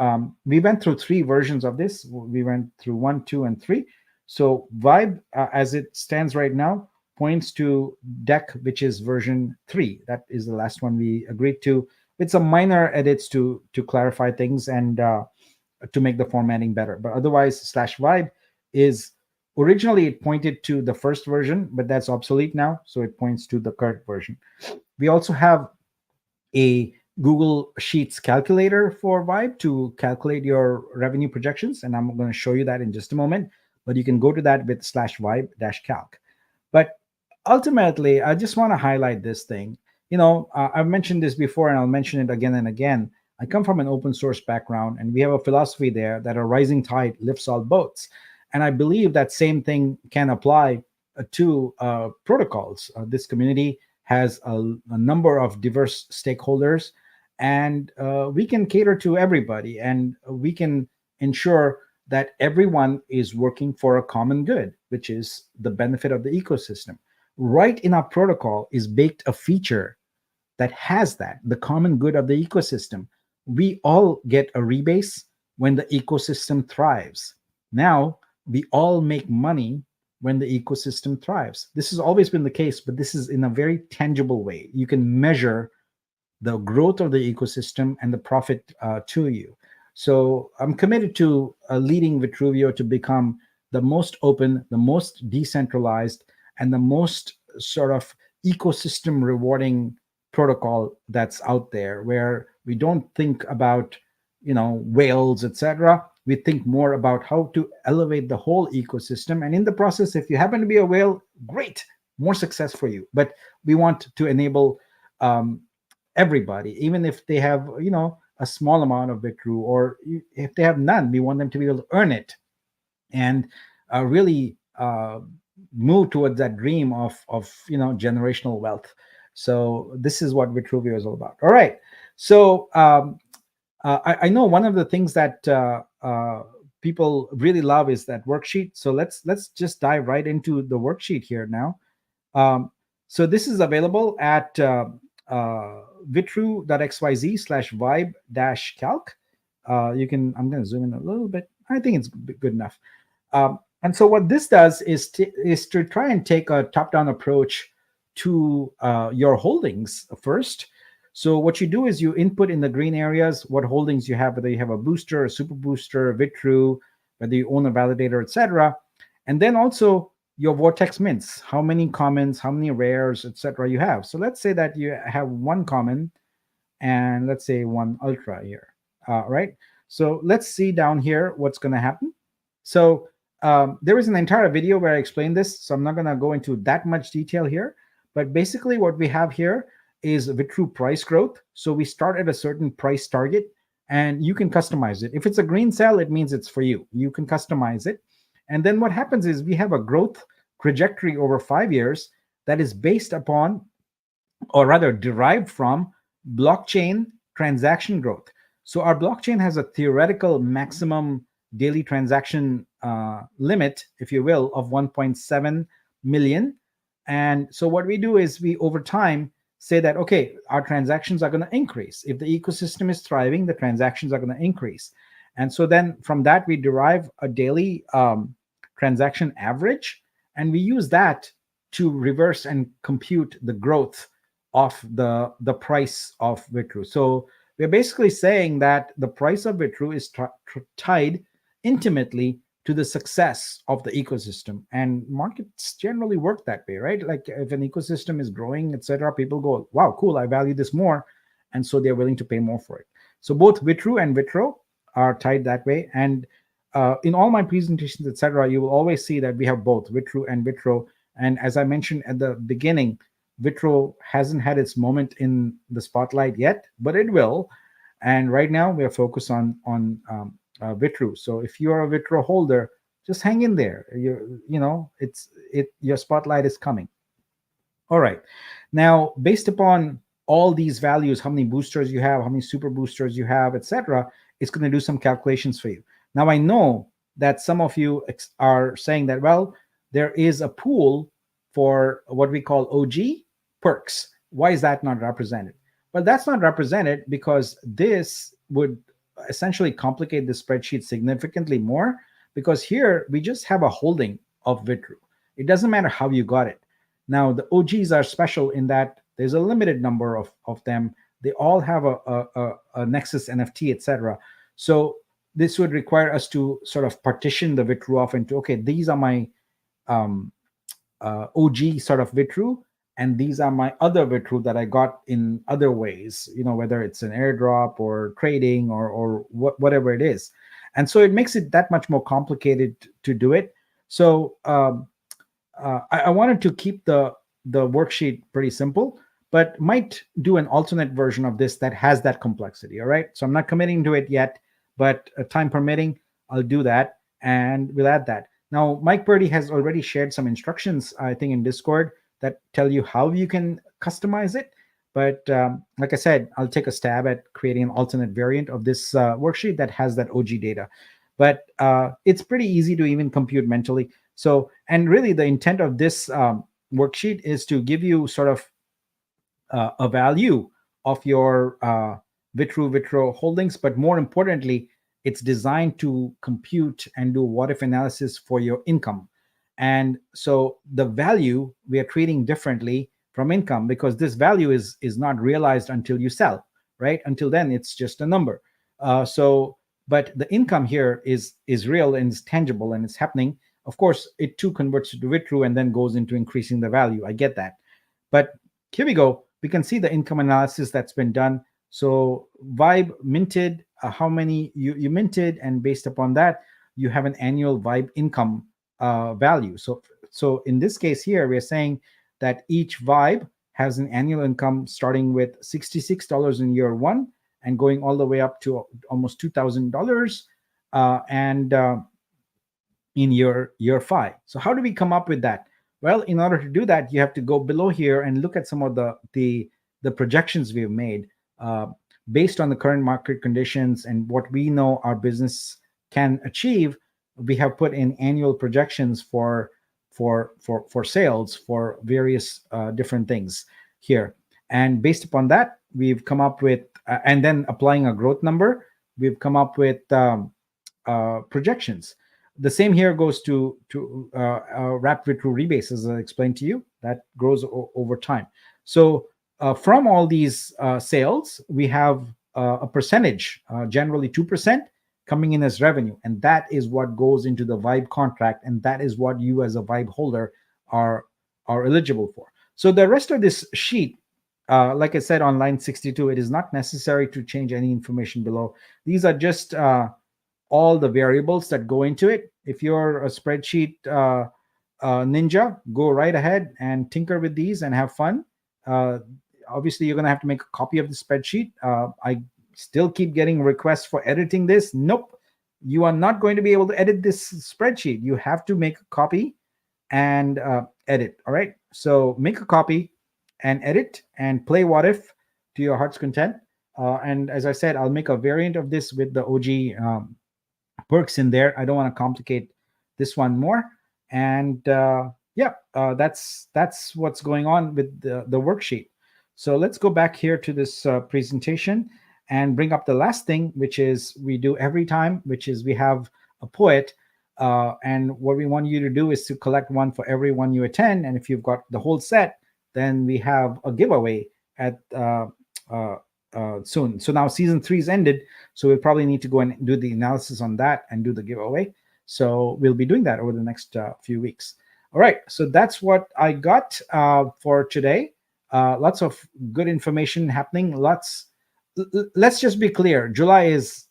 [SPEAKER 2] we went through 3 versions of this. We went through 1, 2, and 3. So Vibe, as it stands right now, points to deck, which is version 3. That is the last one we agreed to, with some minor edits to clarify things and to make the formatting better. But otherwise, /vibe is, originally it pointed to the first version, but that's obsolete now. So it points to the current version. We also have a Google Sheets calculator for Vibe to calculate your revenue projections. And I'm going to show you that in just a moment. But you can go to that with /vibe-calc. But ultimately, I just want to highlight this thing. I've mentioned this before, and I'll mention it again and again. I come from an open source background, and we have a philosophy there that a rising tide lifts all boats. And I believe that same thing can apply to protocols. This community has a number of diverse stakeholders, and we can cater to everybody, and we can ensure that everyone is working for a common good, which is the benefit of the ecosystem. Right in our protocol is baked a feature that has that, the common good of the ecosystem. We all get a rebase when the ecosystem thrives. Now we all make money when the ecosystem thrives. This has always been the case, but this is in a very tangible way. You can measure the growth of the ecosystem and the profit to you. So I'm committed to leading Vitruvio to become the most open, the most decentralized, and the most sort of ecosystem rewarding protocol that's out there, where we don't think about, whales, etc. We think more about how to elevate the whole ecosystem. And in the process, if you happen to be a whale, great, more success for you. But we want to enable everybody, even if they have, a small amount of Vitru, or if they have none, we want them to be able to earn it and really move towards that dream of generational wealth. So this is what Vitruvio is all about. All right. So I know one of the things that people really love is that worksheet. So let's just dive right into the worksheet here now. So this is available at vitru.xyz/vibe-calc. I'm going to zoom in a little bit. I think it's good enough. And so what this does is to try and take a top-down approach to your holdings first. So what you do is you input in the green areas what holdings you have, whether you have a booster, a super booster, Vitru, whether you own a validator, etc. And then also your vortex mints, how many commons, how many rares, etc. you have. So let's say that you have one common and let's say one ultra here, right? So let's see down here what's going to happen. So there is an entire video where I explain this, so I'm not going to go into that much detail here. But basically what we have here is Vitru price growth. So we start at a certain price target and you can customize it. If it's a green cell, it means it's for you. You can customize it. And then what happens is we have a growth trajectory over 5 years that is based upon, or rather derived from, blockchain transaction growth. So our blockchain has a theoretical maximum daily transaction limit, if you will, of 1.7 million. And so what we do is we, over time, say that, okay, our transactions are going to increase. If the ecosystem is thriving, the transactions are going to increase. And so then from that, we derive a daily transaction average, and we use that to reverse and compute the growth of the price of Vitru. So we're basically saying that the price of Vitru is tied intimately to the success of the ecosystem, and markets generally work that way, right? Like if an ecosystem is growing, etc., people go, wow, cool, I value this more, and so they're willing to pay more for it. So both Vitru and Vitro are tied that way. And in all my presentations, etc., you will always see that we have both Vitru and Vitro. And as I mentioned at the beginning, Vitro hasn't had its moment in the spotlight yet, but it will. And right now we are focused on Vitru. So if you are a Vitro holder, just hang in there. Your spotlight is coming. All right. Now, based upon all these values, how many boosters you have, how many super boosters you have, etc., it's going to do some calculations for you. Now, I know that some of you are saying that, well, there is a pool for what we call OG perks. Why is that not represented? Well, that's not represented because this would essentially complicate the spreadsheet significantly more, because here we just have a holding of Vitru. It doesn't matter how you got it. Now, the OGs are special in that there's a limited number of them. They all have a Nexus NFT, etc. So this would require us to sort of partition the Vitru off into, okay, these are my OG sort of Vitru, and these are my other Vitru that I got in other ways, whether it's an airdrop or trading or whatever it is. And so it makes it that much more complicated to do it. So I wanted to keep the worksheet pretty simple, but might do an alternate version of this that has that complexity. All right. So I'm not committing to it yet, but time permitting, I'll do that and we'll add that. Now, Mike Purdy has already shared some instructions, I think, in Discord that tell you how you can customize it. But like I said, I'll take a stab at creating an alternate variant of this worksheet that has that OG data. But it's pretty easy to even compute mentally. So, and really the intent of this worksheet is to give you sort of a value of your Vitro holdings, but more importantly, it's designed to compute and do what if analysis for your income. And so the value we are treating differently from income, because this value is not realized until you sell, right? Until then, it's just a number. But the income here is real and is tangible and it's happening. Of course, it too converts to Vitro and then goes into increasing the value. I get that, but here we go. We can see the income analysis that's been done. So Vibe minted, how many you minted, and based upon that, you have an annual Vibe income value. So in this case here, we're saying that each Vibe has an annual income starting with $66 in year one and going all the way up to almost $2,000 and in year five. So how do we come up with that? Well, in order to do that, you have to go below here and look at some of the projections we've made based on the current market conditions and what we know our business can achieve. We have put in annual projections for sales for various different things here, and based upon that, we've come up with and then applying a growth number, we've come up with projections. The same here goes to wrap Vitro rebates, as I explained to you, that grows over time. So from all these sales, we have a percentage, generally 2%, coming in as revenue, and that is what goes into the Vibe contract, and that is what you as a Vibe holder are eligible for. So the rest of this sheet, like I said on line 62, it is not necessary to change any information below. These are just all the variables that go into it. If you're a spreadsheet ninja, go right ahead and tinker with these and have fun. Obviously, you're going to have to make a copy of the spreadsheet. I still keep getting requests for editing this. Nope, you are not going to be able to edit this spreadsheet. You have to make a copy and edit. All right, so make a copy and edit and play what if to your heart's content. And as I said, I'll make a variant of this with the OG perks in there. I don't want to complicate this one more. And that's what's going on with the worksheet. So let's go back here to this presentation and bring up the last thing, which is we do every time, which is we have a poet. And what we want you to do is to collect one for every one you attend. And if you've got the whole set, then we have a giveaway at soon. So now season 3's ended, so we'll probably need to go and do the analysis on that and do the giveaway. So we'll be doing that over the next few weeks. All right, so that's what I got for today. Lots of good information happening. Let's just be clear. July is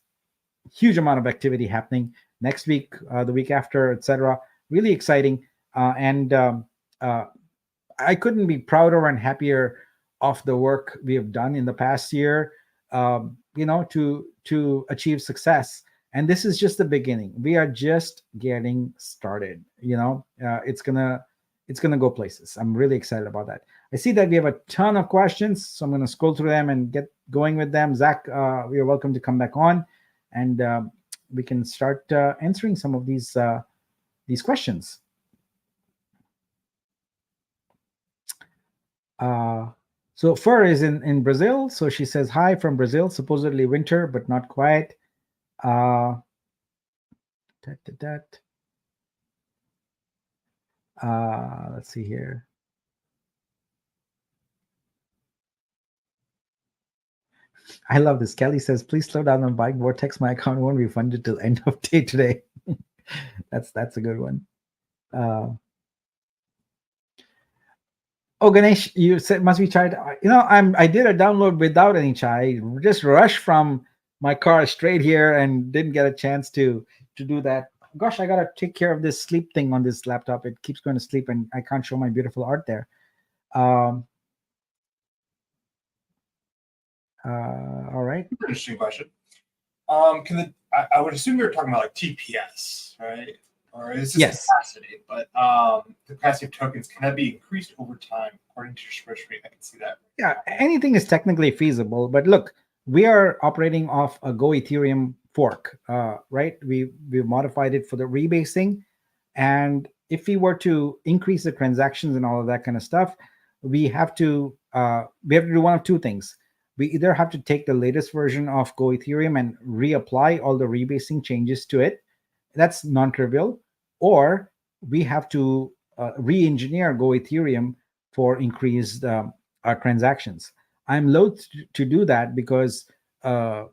[SPEAKER 2] huge amount of activity happening. Next week, the week after, etc. Really exciting. And I couldn't be prouder and happier of the work we have done in the past year, to achieve success. And this is just the beginning. We are just getting started. It's gonna go places. I'm really excited about that. I see that we have a ton of questions, so I'm gonna scroll through them and get going with them. Zach, you're welcome to come back on, and we can start answering some of these questions. So Fur is in Brazil. So she says, hi from Brazil, supposedly winter, but not quite. Let's see here. I love this. Kelly says, please slow down on bike vortex. My account won't be funded till end of day today. That's a good one. Oh, Ganesh, you said must be tried. I did a download without any chai. I just rushed from my car straight here and didn't get a chance to do that. Gosh, I gotta take care of this sleep thing on this laptop. It keeps going to sleep, and I can't show my beautiful art there. All right.
[SPEAKER 1] Interesting question. I would assume you're talking about like TPS, right? or it's just
[SPEAKER 2] Yes.
[SPEAKER 1] capacity, but the capacity of tokens, can that be increased over time according to your spreadsheet? I can see that.
[SPEAKER 2] Yeah, anything is technically feasible, but look, we are operating off a Go Ethereum fork, right? We've modified it for the rebasing, and if we were to increase the transactions and all of that kind of stuff, we have to do one of two things. We either have to take the latest version of Go Ethereum and reapply all the rebasing changes to it. That's non-trivial. Or we have to re-engineer Go Ethereum for increased transactions. I'm loath to do that because uh,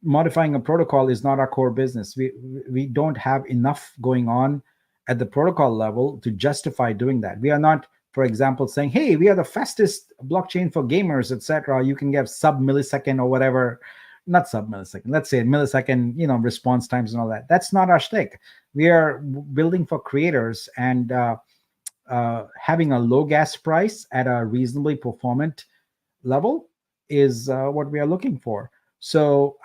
[SPEAKER 2] modifying a protocol is not our core business. We don't have enough going on at the protocol level to justify doing that. We are not, for example, saying, "Hey, we are the fastest blockchain for gamers, etc. You can get sub-millisecond or whatever." Not sub-millisecond. Let's say millisecond, response times and all that. That's not our shtick. We are building for creators, and having a low gas price at a reasonably performant level is what we are looking for. So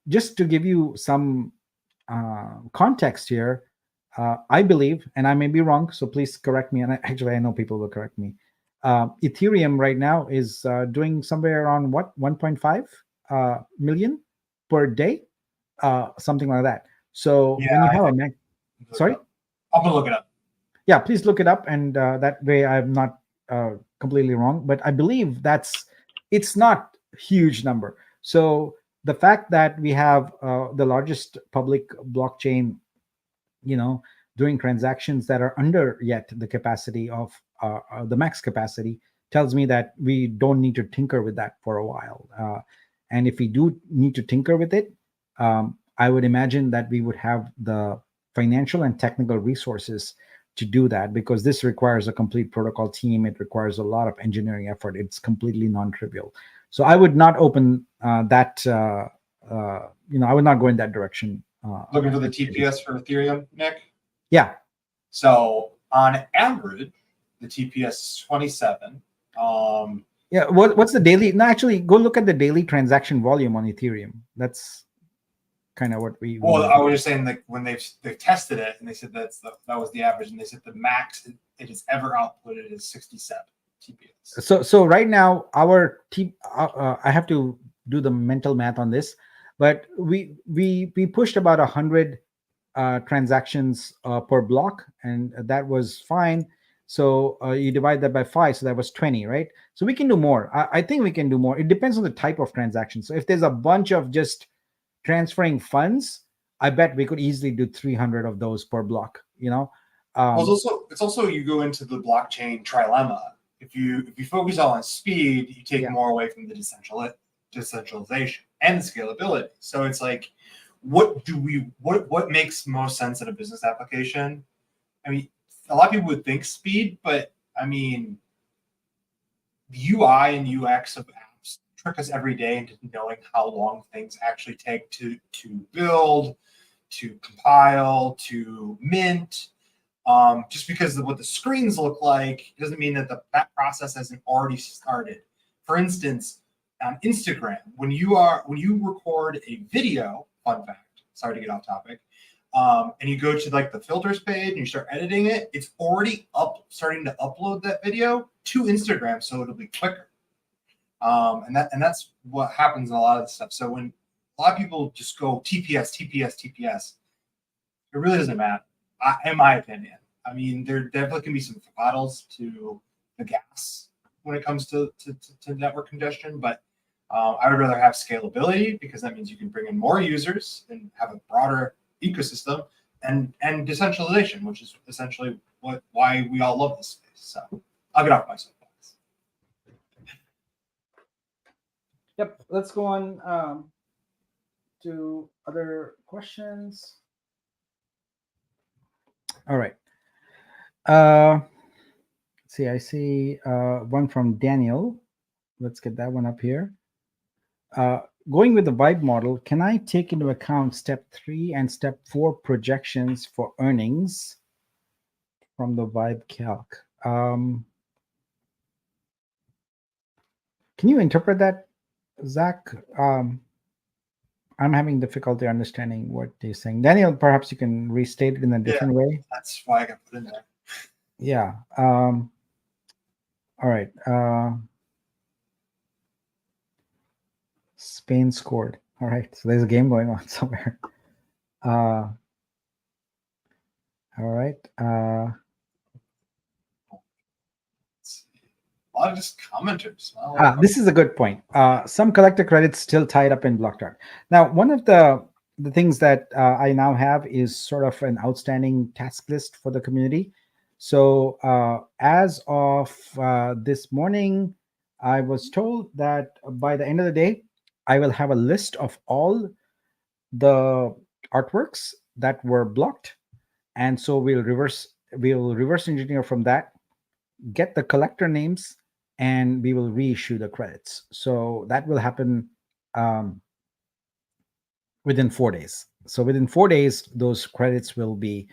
[SPEAKER 2] just to give you some context here, I believe, and I may be wrong, so please correct me. And actually, I know people will correct me. Ethereum right now is doing somewhere around what, 1.5 million per day, something like that. So
[SPEAKER 1] Yeah,
[SPEAKER 2] when you have a sorry,
[SPEAKER 1] I'm gonna look it up.
[SPEAKER 2] Yeah, please look it up, and that way I'm not completely wrong. But I believe it's not a huge number. So the fact that we have the largest public blockchain, doing transactions that are under yet the capacity of the max capacity, tells me that we don't need to tinker with that for a while. And if we do need to tinker with it, I would imagine that we would have the financial and technical resources to do that, because this requires a complete protocol team. It requires a lot of engineering effort. It's completely non-trivial. So I would not open that. I would not go in that direction.
[SPEAKER 1] Looking for the TPS for Ethereum, Nick.
[SPEAKER 2] Yeah.
[SPEAKER 1] So on average, the TPS is 27.
[SPEAKER 2] Yeah. What's the daily? No, actually, go look at the daily transaction volume on Ethereum. That's kind of what we.
[SPEAKER 1] Well, I was just saying, like, when they've tested it and they said that was the average, and they said the max it has ever outputted is 67 TPS.
[SPEAKER 2] So right now our I have to do the mental math on this, but we pushed about 100 transactions per block, and that was fine. So you divide that by 5, so that was 20, right? So we can do more. I think we can do more. It depends on the type of transaction. So if there's a bunch of just transferring funds, I bet we could easily do 300 of those per block.
[SPEAKER 1] Well, it's also you go into the blockchain trilemma. If you focus all on speed, you take more away from the decentralization and the scalability. So it's like, what makes most sense in a business application? I mean, a lot of people would think speed, but I mean, the UI and UX of apps trick us every day into knowing how long things actually take to build, to compile, to mint. Just because of what the screens look like doesn't mean that that process hasn't already started. For instance, on Instagram, when you record a video, fun fact, sorry to get off topic, and you go to like the filters page and you start editing it, it's already starting to upload that video to Instagram, so it'll be quicker. And that's what happens in a lot of this stuff. So when a lot of people just go TPS, it really doesn't matter. In my opinion, I mean, there definitely can be some throttles to the gas when it comes to network congestion, but I would rather have scalability, because that means you can bring in more users and have a broader ecosystem, and decentralization, which is essentially why we all love this space. So I'll get off my soapbox.
[SPEAKER 2] Yep. Let's go on to other questions. All right. Let's see. I see one from Daniel. Let's get that one up here. Going with the Vibe model, can I take into account step 3 and step 4 projections for earnings from the Vibe calc? Can you interpret that, Zach? I'm having difficulty understanding what you're saying. Daniel, perhaps you can restate it in a different way.
[SPEAKER 1] That's why I got put in there.
[SPEAKER 2] Yeah. All right. Spain scored. All right. So there's a game going on somewhere. All right.
[SPEAKER 1] A lot of just commenters.
[SPEAKER 2] This is a good point. Some collector credits still tied up in BlockDart. Now, one of the things that I now have is sort of an outstanding task list for the community. So as of this morning, I was told that by the end of the day, I will have a list of all the artworks that were blocked, and so we'll reverse engineer from that, get the collector names, and we will reissue the credits. So that will happen within 4 days. So within 4 days, those credits will be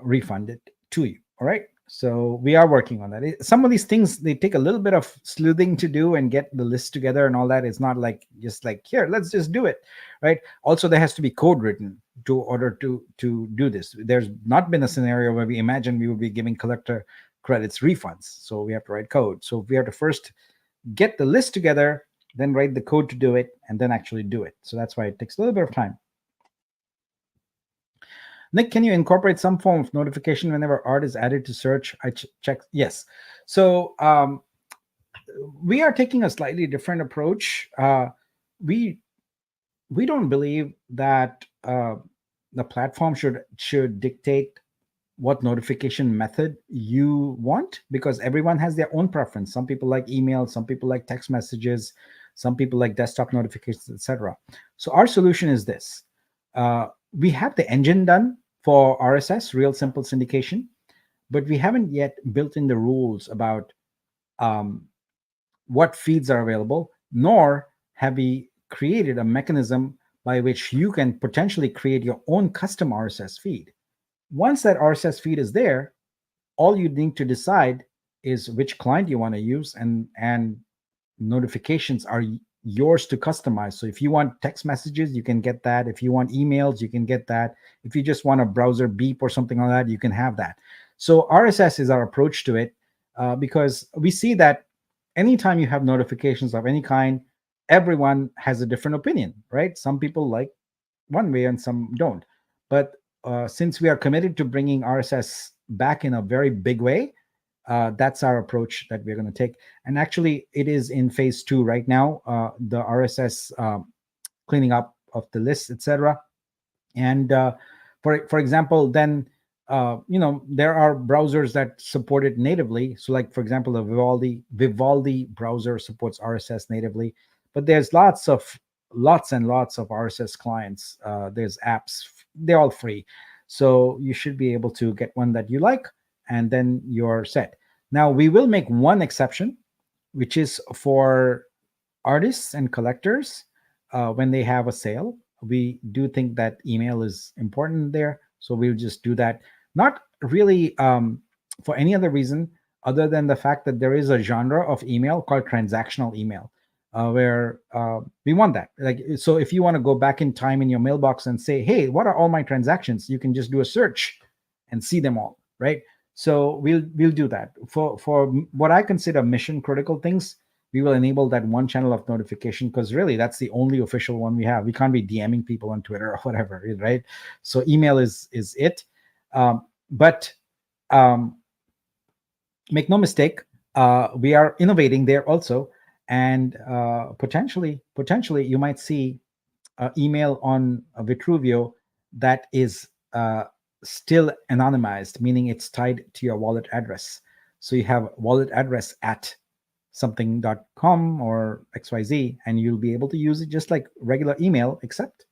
[SPEAKER 2] refunded to you. All right. So we are working on that. Some of these things, they take a little bit of sleuthing to do and get the list together and all that. It's not like just like, here, let's just do it, right? Also, there has to be code written to order to do this. There's not been a scenario where we imagine we would be giving collector credits refunds. So we have to write code. So we have to first get the list together, then write the code to do it, and then actually do it. So that's why it takes a little bit of time. Nick, can you incorporate some form of notification whenever art is added to search? I check. Yes. So we are taking a slightly different approach. We don't believe that the platform should dictate what notification method you want, because everyone has their own preference. Some people like email, some people like text messages, some people like desktop notifications, etc. So our solution is this. We have the engine done for RSS, real simple syndication, but we haven't yet built in the rules about what feeds are available, nor have we created a mechanism by which you can potentially create your own custom RSS feed. Once that RSS feed is there, all you need to decide is which client you want to use, and notifications are yours to customize. So if you want text messages, you can get that. If you want emails, you can get that. If you just want a browser beep or something like that, you can have that. So RSS is our approach to it, because we see that anytime you have notifications of any kind, everyone has a different opinion, right? Some people like one way and some don't. But since we are committed to bringing RSS back in a very big way, that's our approach that we're going to take. And actually, it is in phase 2 right now, the RSS cleaning up of the list, etc. And for example, then there are browsers that support it natively. So, like for example, the Vivaldi browser supports RSS natively, but there's lots and lots of RSS clients. There's apps; they're all free, so you should be able to get one that you like, and then you're set. Now, we will make one exception, which is for artists and collectors when they have a sale. We do think that email is important there, so we'll just do that. Not really for any other reason other than the fact that there is a genre of email called transactional email, where we want that. Like, so if you want to go back in time in your mailbox and say, hey, what are all my transactions? You can just do a search and see them all, right? So we'll do that. For what I consider mission critical things, we will enable that one channel of notification, because really that's the only official one we have. We can't be DMing people on Twitter or whatever, right? So email is it. But make no mistake, we are innovating there also. And potentially you might see email on Vitruvio that is still anonymized, meaning it's tied to your wallet address. So you have wallet address at something.com or XYZ, and you'll be able to use it just like regular email, except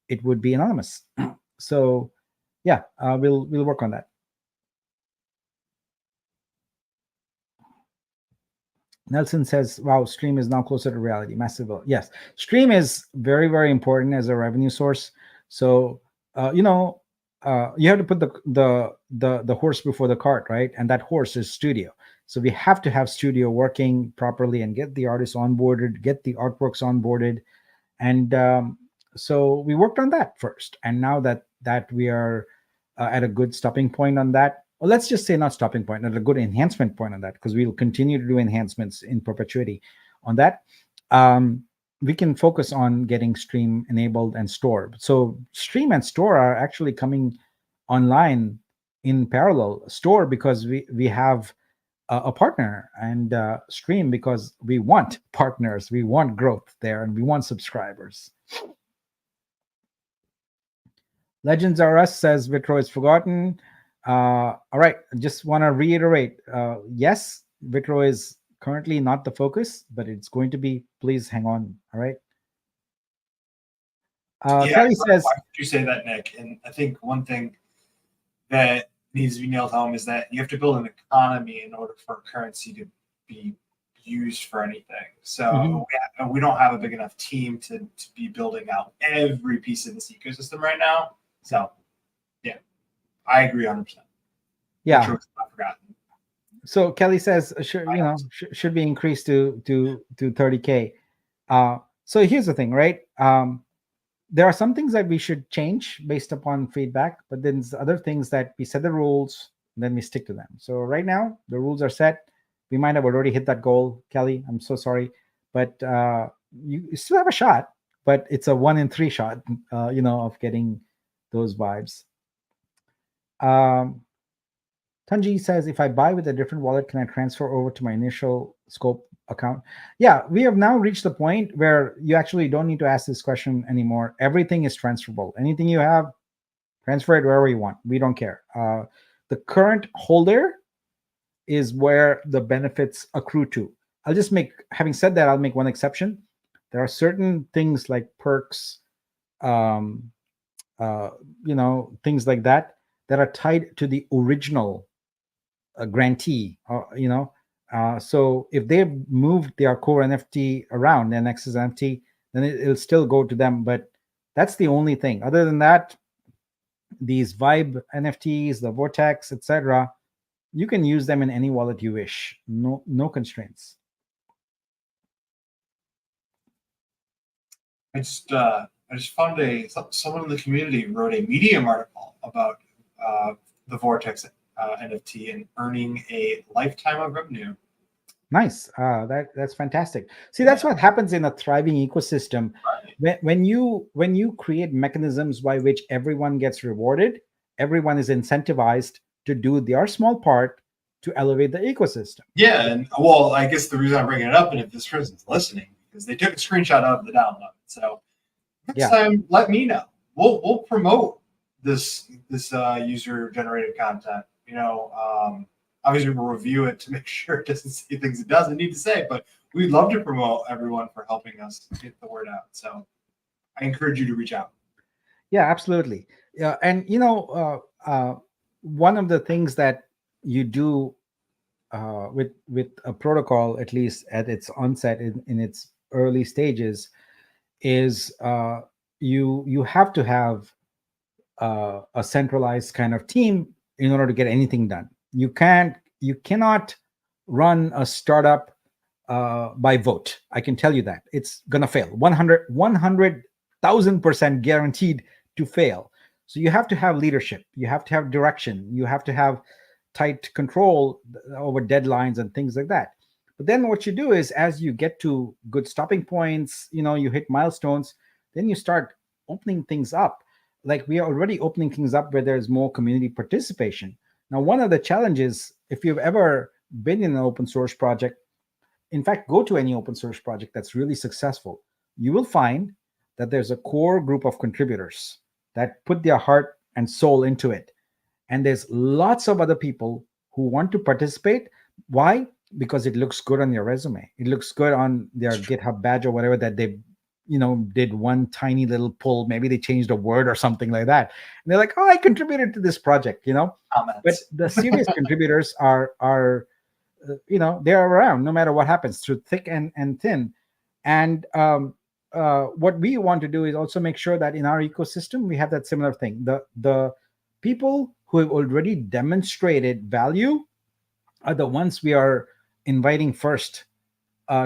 [SPEAKER 2] it would be anonymous. So yeah, we'll work on that. Nelson says, wow, Stream is now closer to reality. Massive. Yes, Stream is very, very important as a revenue source. So, you have to put the horse before the cart, right? And that horse is studio. So we have to have studio working properly and get the artists onboarded, get the artworks onboarded. And so we worked on that first, and now that we are at a good stopping point on that, well, let's just say not stopping point, at a good enhancement point on that, because we'll continue to do enhancements in perpetuity on that. We can focus on getting stream enabled and store. So stream and store are actually coming online in parallel. Store because we have a partner, and stream because we want partners, we want growth there, and we want subscribers. Legends Are Us says Vitro is forgotten. All right, just want to reiterate. Yes, Vitro is currently not the focus, but it's going to be. Please hang on. All right. Kelly says,
[SPEAKER 1] why did you say that, Nick? And I think one thing that needs to be nailed home is that you have to build an economy in order for currency to be used for anything. So we don't have a big enough team to be building out every piece of this ecosystem right now. So, yeah, I agree 100%.
[SPEAKER 2] Yeah.
[SPEAKER 1] Sure, not forgotten.
[SPEAKER 2] So Kelly says, should be increased to 30K. So here's the thing, right? There are some things that we should change based upon feedback, but then there's other things that we set the rules, and then we stick to them. So right now the rules are set. We might have already hit that goal, Kelly. I'm so sorry, but you still have a shot, but it's a 1 in 3 shot, of getting those vibes. Tanji says, if I buy with a different wallet, can I transfer over to my initial scope account? Yeah, we have now reached the point where you actually don't need to ask this question anymore. Everything is transferable. Anything you have, transfer it wherever you want. We don't care. The current holder is where the benefits accrue to. Having said that, I'll make one exception. There are certain things like perks, things like that are tied to the original grantee, so if they've moved their core NFT around, their Nexus NFT, then it'll still go to them. But that's the only thing. Other than that, these Vibe NFTs, the Vortex, etc., you can use them in any wallet you wish. No constraints.
[SPEAKER 1] I just found someone in the community wrote a Medium article about the Vortex NFT and earning a lifetime of revenue.
[SPEAKER 2] Nice. That's fantastic. See, that's what happens in a thriving ecosystem. Right. When you create mechanisms by which everyone gets rewarded, everyone is incentivized to do their small part to elevate the ecosystem.
[SPEAKER 1] Yeah, and well, I guess the reason I'm bringing it up, and if this person's listening, because they took a screenshot of the download. So next time, let me know. We'll promote this user generated content. Obviously we'll review it to make sure it doesn't say things it doesn't need to say, but we'd love to promote everyone for helping us get the word out. So I encourage you to reach out.
[SPEAKER 2] Yeah, absolutely. Yeah, and one of the things that you do with a protocol, at least at its onset in its early stages, is you have to have a centralized kind of team in order to get anything done. You cannot run a startup by vote. I can tell you that it's gonna fail. 100,000% guaranteed to fail. So you have to have leadership. You have to have direction. You have to have tight control over deadlines and things like that. But then what you do is, as you get to good stopping points, you hit milestones, then you start opening things up. Like we are already opening things up where there's more community participation. Now, one of the challenges, if you've ever been in an open source project, in fact, go to any open source project that's really successful, you will find that there's a core group of contributors that put their heart and soul into it. And there's lots of other people who want to participate. Why? Because it looks good on their resume. It looks good on their GitHub badge or whatever, that they did one tiny little pull. Maybe they changed a word or something like that. And they're like, oh, I contributed to this project, But the serious contributors are they're around no matter what happens, through thick and thin. And what we want to do is also make sure that in our ecosystem, we have that similar thing. The people who have already demonstrated value are the ones we are inviting first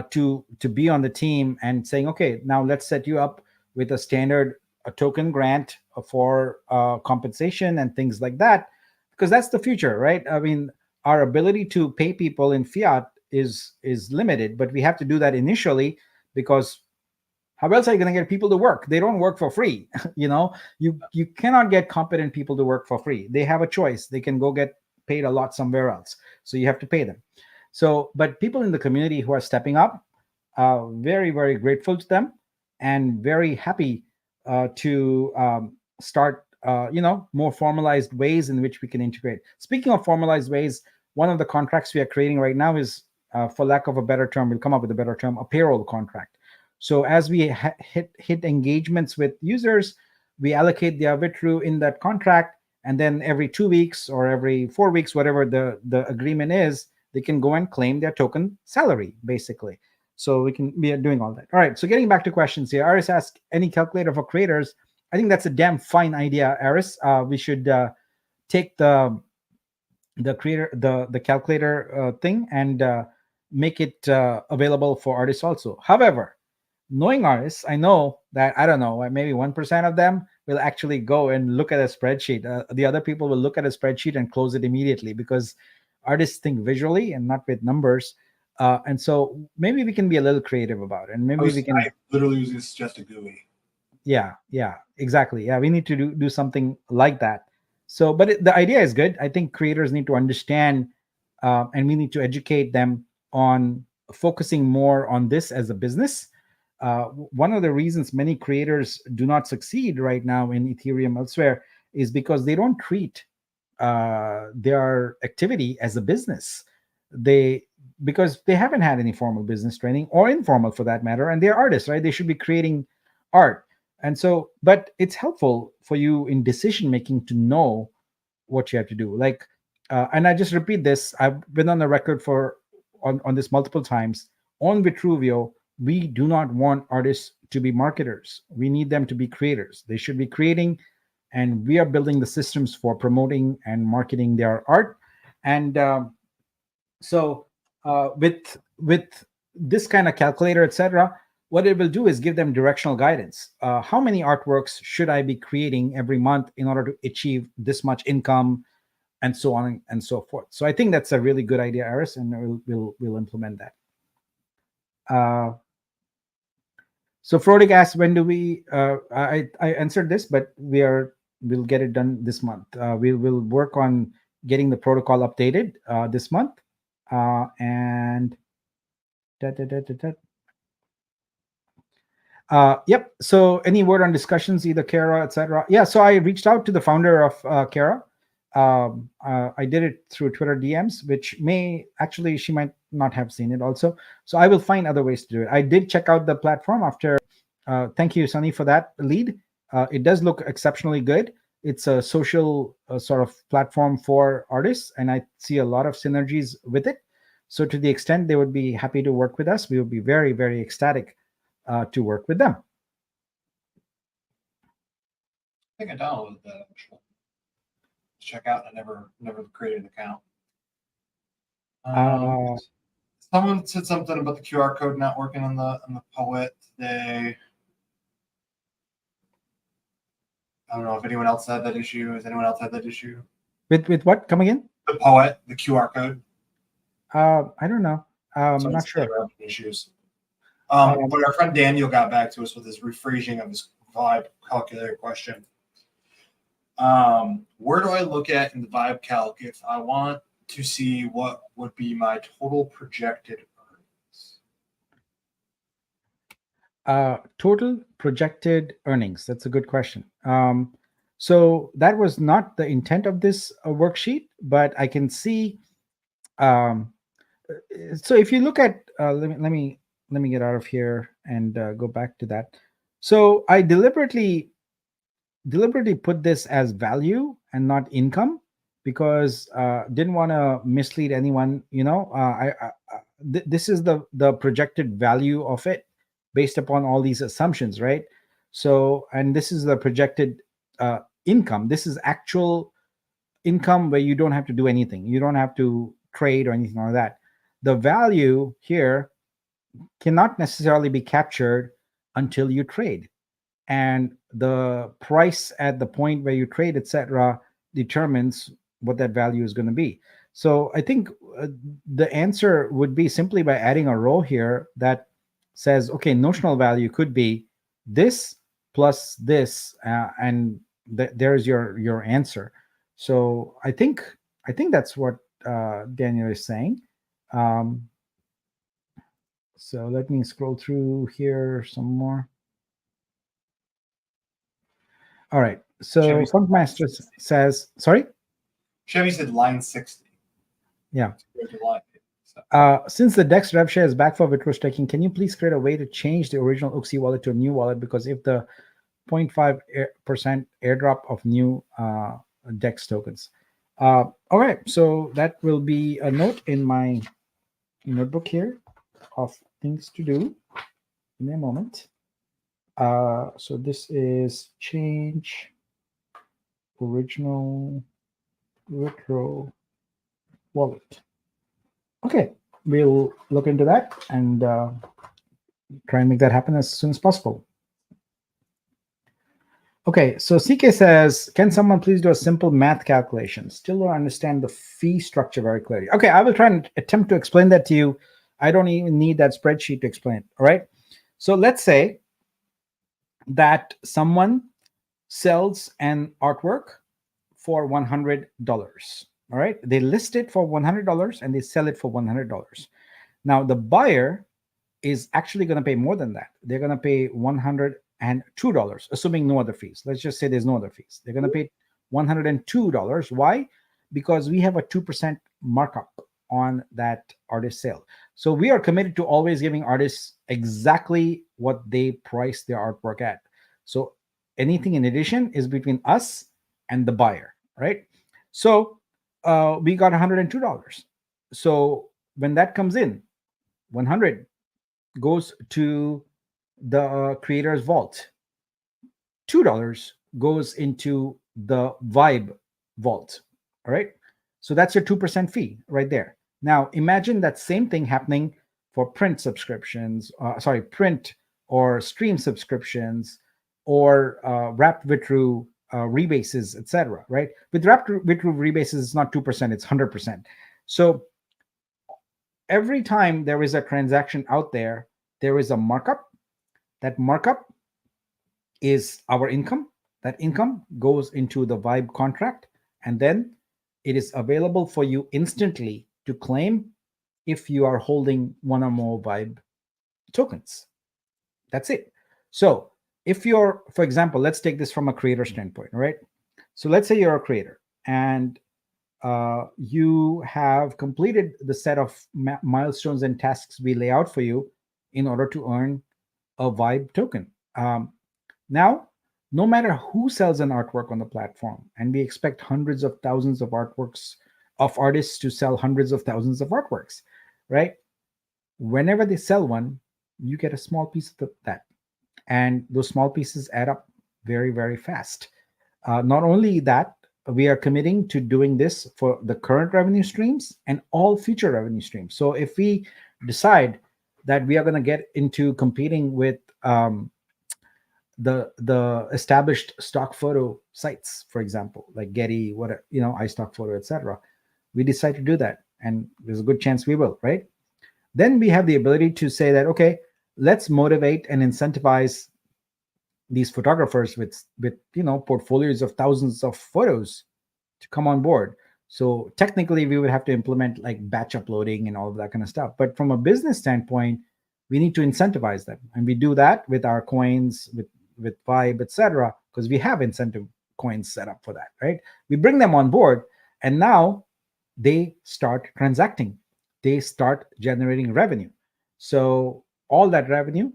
[SPEAKER 2] to be on the team and saying, okay, now let's set you up with a standard token grant for compensation and things like that, because that's the future, right? I mean, our ability to pay people in fiat is limited, but we have to do that initially, because how else are you going to get people to work? They don't work for free. You cannot get competent people to work for free. They have a choice. They can go get paid a lot somewhere else. So you have to pay them. So, but people in the community who are stepping up, very, very grateful to them, and very happy to start, more formalized ways in which we can integrate. Speaking of formalized ways, one of the contracts we are creating right now is, for lack of a better term, we'll come up with a better term, a payroll contract. So as we hit engagements with users, we allocate the arbitru in that contract, and then every 2 weeks or every 4 weeks, whatever the agreement is, they can go and claim their token salary, basically. So we are doing all that. All right. So getting back to questions here, Aris asked, any calculator for creators? I think that's a damn fine idea, Aris. We should take the creator, the calculator thing, and make it available for artists also. However, knowing artists, I know that, I don't know, maybe 1% of them will actually go and look at a spreadsheet. The other people will look at a spreadsheet and close it immediately, because artists think visually and not with numbers. And so maybe we can be a little creative about it. And maybe we can.
[SPEAKER 1] I literally was going to suggest a GUI.
[SPEAKER 2] Yeah, exactly. Yeah, we need to do something like that. So, but the idea is good. I think creators need to understand, and we need to educate them on focusing more on this as a business. One of the reasons many creators do not succeed right now in Ethereum elsewhere is because they don't treat their activity as a business. Because they haven't had any formal business training, or informal for that matter, and they're artists, right? They should be creating art. And so, but it's helpful for you in decision making to know what you have to do. Like, and I just repeat this, I've been on the record on this multiple times. On Vitruvio, we do not want artists to be marketers. We need them to be creators. They should be creating, and we are building the systems for promoting and marketing their art. And so with this kind of calculator, etc., what it will do is give them directional guidance. How many artworks should I be creating every month in order to achieve this much income, and so on and so forth. So I think that's a really good idea, Aris, and we'll implement that. So Frodic asked, when do we? I answered this, but we'll get it done this month. We'll work on getting the protocol updated this month, and. Yep. So any word on discussions, either Kara, etc.? Yeah. So I reached out to the founder of Kara. I did it through Twitter DMs, which she might not have seen it also. So I will find other ways to do it. I did check out the platform after. Thank you, Sunny, for that lead. It does look exceptionally good. It's a social sort of platform for artists, and I see a lot of synergies with it. So to the extent they would be happy to work with us, we would be very, very ecstatic to work with them.
[SPEAKER 1] I think I downloaded that actually. Check out. I never created an account. Someone said something about the QR code not working on the Poet today. I don't know if anyone else had that issue. Has anyone else had that issue?
[SPEAKER 2] With what? Come again?
[SPEAKER 1] The Poet, the QR code.
[SPEAKER 2] I don't know. I'm not sure.
[SPEAKER 1] Issues. But our friend Daniel got back to us with his rephrasing of his vibe calculator question. Where do I look at in the vibe calc if I want to see what would be my total projected
[SPEAKER 2] earnings? Total projected earnings. That's a good question. So that was not the intent of this worksheet, but I can see. So if you look at, let me get out of here and go back to that. So I deliberately put this as value and not income, because didn't want to mislead anyone. This is the projected value of it based upon all these assumptions, right? So, and this is the projected income. This is actual income where you don't have to do anything. You don't have to trade or anything like that. The value here cannot necessarily be captured until you trade. and the price at the point where you trade, etc., determines what that value is going to be. So I think the answer would be simply by adding a row here that says, okay, notional value could be this plus this, and there's your answer. So I think that's what Daniel is saying. So let me scroll through here some more. All right. So Funkmaster says, sorry?
[SPEAKER 1] Chevy said line 60.
[SPEAKER 2] Yeah. Since the DEX rev share is back for Vitro staking, can you please create a way to change the original Uxie wallet to a new wallet? Because if the 0.5% airdrop of new DEX tokens. All right. So that will be a note in my notebook here of things to do in a moment. So this is change original Vitro wallet. Okay, we'll look into that and try and make that happen as soon as possible. Okay, so CK says, can someone please do a simple math calculation? Still don't understand the fee structure very clearly. Okay, I will try and attempt to explain that to you. I don't even need that spreadsheet to explain it, all right? So let's say that someone sells an artwork for $100. All right, they list it for $100 and they sell it for $100. Now the buyer is actually going to pay more than that. They're going to pay $102, assuming no other fees. Let's just say there's no other fees. They're going to pay $102. Why? Because we have a 2% markup on that artist sale. So we are committed to always giving artists exactly what they price their artwork at. So anything in addition is between us and the buyer, right? So we got $102. So when that comes in, 100 goes to the creator's vault. $2 goes into the Vibe vault. All right. So that's your 2% fee right there. Now imagine that same thing happening for print subscriptions, print or stream subscriptions, or wrapped Vitru rebases, etc. Right? With wrapped Vitru rebases, it's not 2%, it's 100%. So every time there is a transaction out there, there is a markup. That markup is our income. That income goes into the Vibe contract, and then it is available for you instantly to claim if you are holding one or more Vibe tokens. That's it. So if you're, for example, let's take this from a creator standpoint, right? So let's say you're a creator and you have completed the set of milestones and tasks we lay out for you in order to earn a Vibe token. Now, no matter who sells an artwork on the platform, and we expect hundreds of thousands of artworks of artists to sell hundreds of thousands of artworks, right? Whenever they sell one, you get a small piece of that. And those small pieces add up very, very fast. Not only that, we are committing to doing this for the current revenue streams and all future revenue streams. So if we decide that we are going to get into competing with the established stock photo sites, for example, like Getty, whatever, iStock Photo, etc., we decide to do that, and there's a good chance we will, right? Then we have the ability to say that, okay, let's motivate and incentivize these photographers with portfolios of thousands of photos to come on board. So technically we would have to implement like batch uploading and all of that kind of stuff. But from a business standpoint, we need to incentivize them. And we do that with our coins, with Vibe, etc., because we have incentive coins set up for that, right? We bring them on board, and now they start transacting. They start generating revenue. So all that revenue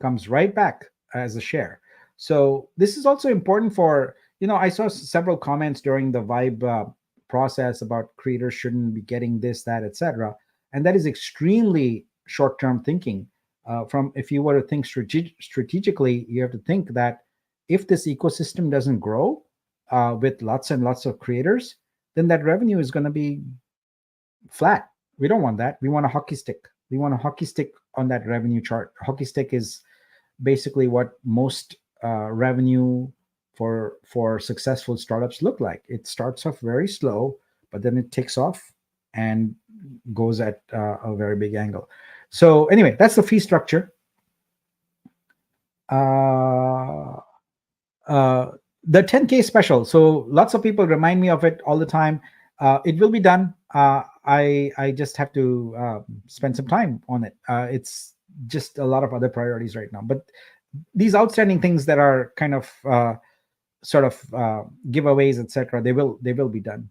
[SPEAKER 2] comes right back as a share. So this is also important for, I saw several comments during the Vibe process about creators shouldn't be getting this, that, etc. And that is extremely short-term thinking. If you were to think strategically, you have to think that if this ecosystem doesn't grow with lots and lots of creators, then that revenue is going to be flat. We don't want that. We want a hockey stick. We want a hockey stick on that revenue chart. Hockey stick is basically what most revenue for successful startups look like. It starts off very slow, but then it takes off and goes at a very big angle. So anyway, that's the fee structure. The 10K special. So lots of people remind me of it all the time. It will be done. I just have to spend some time on it. It's just a lot of other priorities right now. But these outstanding things that are kind of sort of giveaways, etc., they will be done.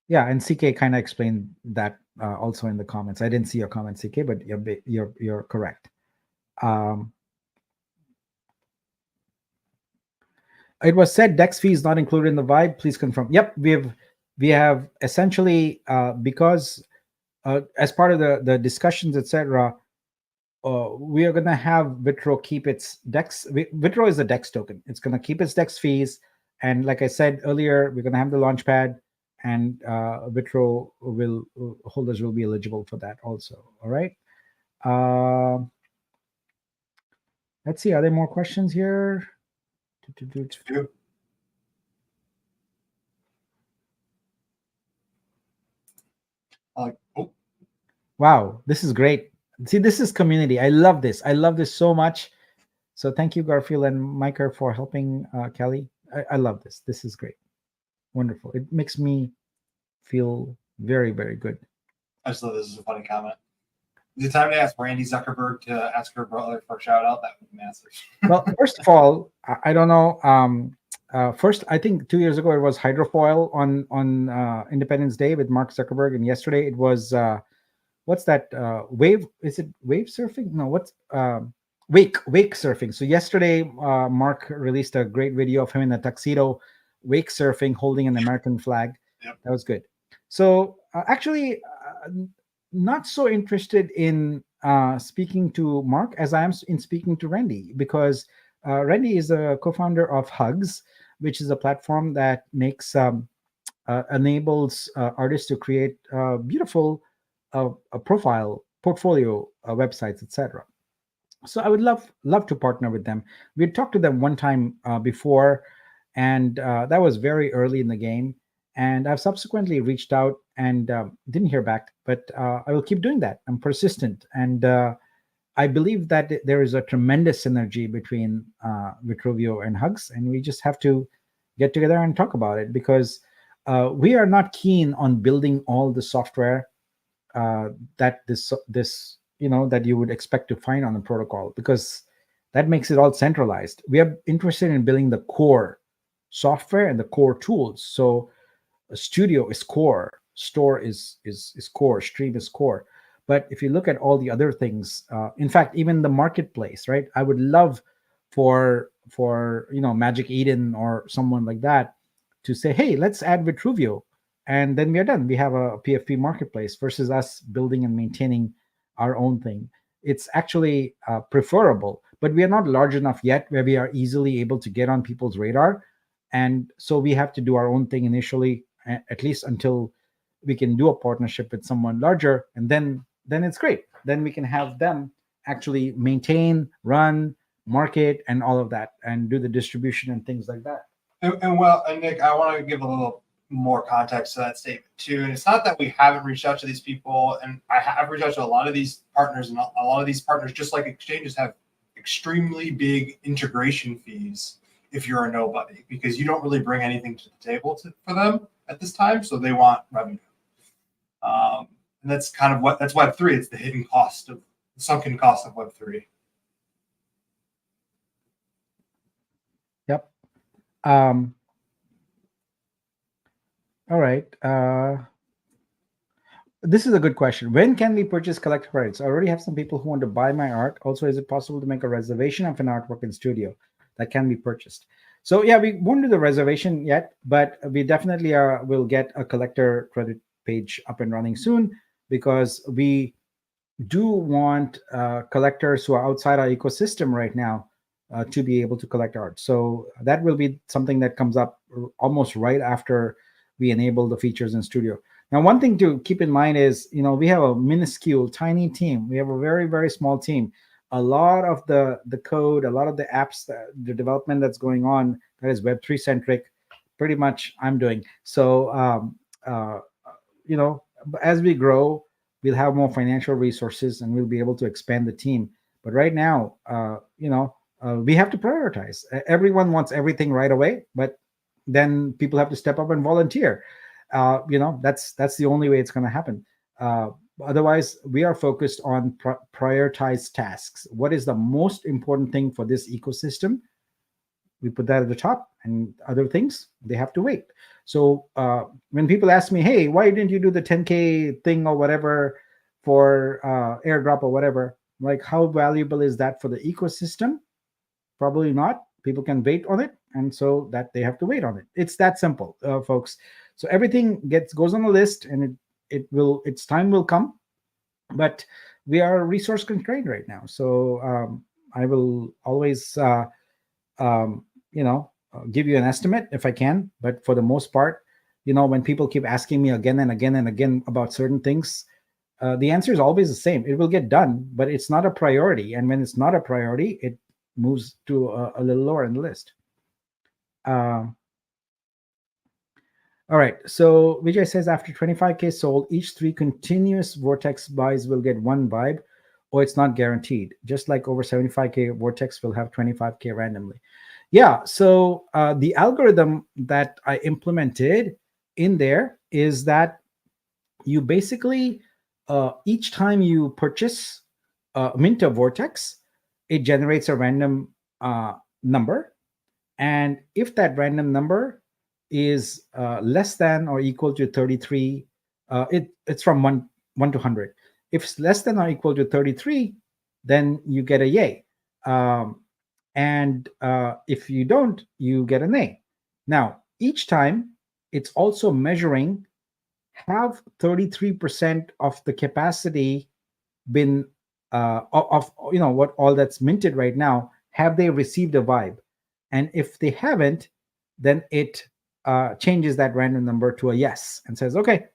[SPEAKER 2] Yeah, and CK kind of explained that also in the comments. I didn't see your comment, CK, but you're correct. It was said DEX fee is not included in the vibe. Please confirm. Yep, we have essentially because as part of the discussions, etc., we are going to have Vitro keep its DEX. Vitro is a DEX token. It's going to keep its DEX fees, and like I said earlier, we're going to have the launchpad, and Vitro holders will be eligible for that also. All right. Let's see. Are there more questions here? Wow, this is great. See, this is community. I love this. I love this so much. So thank you, Garfield and Micah, for helping Kelly. I love this. This is great. Wonderful. It makes me feel very, very good.
[SPEAKER 1] I just thought this is a funny comment. Is it time to ask Randy Zuckerberg to ask her brother for a shout out? That would be massive.
[SPEAKER 2] Well, first of all, I don't know. First, I think 2 years ago it was hydrofoil on Independence Day with Mark Zuckerberg, and yesterday it was what's that? Wave? Is it wave surfing? No, what's wake surfing? So yesterday, Mark released a great video of him in a tuxedo, wake surfing, holding an American flag.
[SPEAKER 1] Yep.
[SPEAKER 2] That was good. So actually, not so interested in speaking to Mark as I am in speaking to Randy, because Randy is a co-founder of Hugs, which is a platform that makes enables artists to create beautiful portfolio websites, etc. So I would love to partner with them. We had talked to them one time before, and that was very early in the game. And I've subsequently reached out and didn't hear back, but I will keep doing that. I'm persistent, and I believe that there is a tremendous synergy between Vitruvio and Hugs, and we just have to get together and talk about it, because we are not keen on building all the software that this that you would expect to find on a protocol, because that makes it all centralized. We are interested in building the core software and the core tools. So Studio is core, Store is core, Stream is core. But if you look at all the other things, in fact, even the marketplace, right? I would love for Magic Eden or someone like that to say, hey, let's add Vitruvio, and then we are done. We have a PFP marketplace versus us building and maintaining our own thing. It's actually preferable, but we are not large enough yet where we are easily able to get on people's radar. And so we have to do our own thing initially, at least until we can do a partnership with someone larger, and then it's great. Then we can have them actually maintain, run, market, and all of that, and do the distribution and things like that.
[SPEAKER 1] And Nick, I want to give a little more context to that statement too. And it's not that we haven't reached out to these people, and I have reached out to a lot of these partners, and a lot of these partners, just like exchanges, have extremely big integration fees if you're a nobody, because you don't really bring anything to the table for them at this time, so they want revenue. And that's kind of that's Web3. It's the hidden cost of the sunken cost of Web3.
[SPEAKER 2] Yep. All right. This is a good question. When can we purchase collector credits? I already have some people who want to buy my art. Also, is it possible to make a reservation of an artwork in Studio that can be purchased? So yeah, we won't do the reservation yet, but we definitely will get a collector credit page up and running soon, because we do want collectors who are outside our ecosystem right now to be able to collect art. So that will be something that comes up almost right after we enable the features in Studio. Now, one thing to keep in mind is, we have a minuscule, tiny team. We have a very, very small team. A lot of the code, a lot of the apps, the development that's going on that is Web3 centric, pretty much I'm doing. So, uh, as we grow, we'll have more financial resources and we'll be able to expand the team. But right now, we have to prioritize. Everyone wants everything right away, but then people have to step up and volunteer. That's the only way it's going to happen. Otherwise, we are focused on prioritized tasks. What is the most important thing for this ecosystem? We put that at the top, and other things, they have to wait. So when people ask me, hey, why didn't you do the 10K thing or whatever for airdrop or whatever, like, how valuable is that for the ecosystem? Probably not. People can wait on it, and so that they have to wait on it. It's that simple, folks. So everything goes on a list, and its time will come, but we are resource constrained right now. So I will always give you an estimate if I can, but for the most part, when people keep asking me again and again and again about certain things, the answer is always the same. It will get done, but it's not a priority. And when it's not a priority, it moves to a little lower in the list. All right. So Vijay says, after 25K sold, each 3 continuous Vortex buys will get 1 vibe, or it's not guaranteed. Just like over 75K, Vortex will have 25K randomly. Yeah. So the algorithm that I implemented in there is that you basically, each time you purchase mint a Vortex, it generates a random number. And if that random number is less than or equal to 33, it's from 1 to 100. If it's less than or equal to 33, then you get a yay. And if you don't, you get an A. Now, each time, it's also measuring, have 33% of the capacity been of what all that's minted right now, have they received a vibe? And if they haven't, then it changes that random number to a yes and says, okay,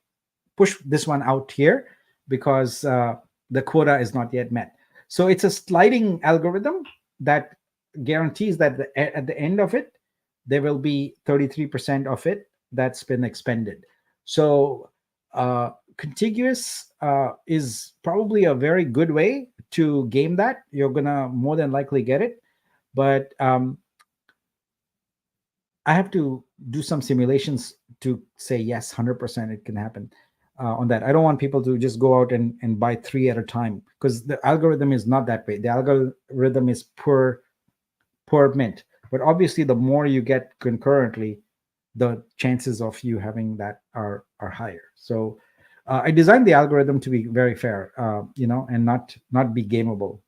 [SPEAKER 2] push this one out here because the quota is not yet met. So it's a sliding algorithm that guarantees that at the end of it, there will be 33% of it that's been expended. So contiguous is probably a very good way to game that. You're gonna more than likely get it, but I have to do some simulations to say yes, 100% it can happen on that. I don't want people to just go out and buy 3 at a time, because the algorithm is not that way. The algorithm is per mint, but obviously the more you get concurrently, the chances of you having that are higher. So I designed the algorithm to be very fair, and not be gameable.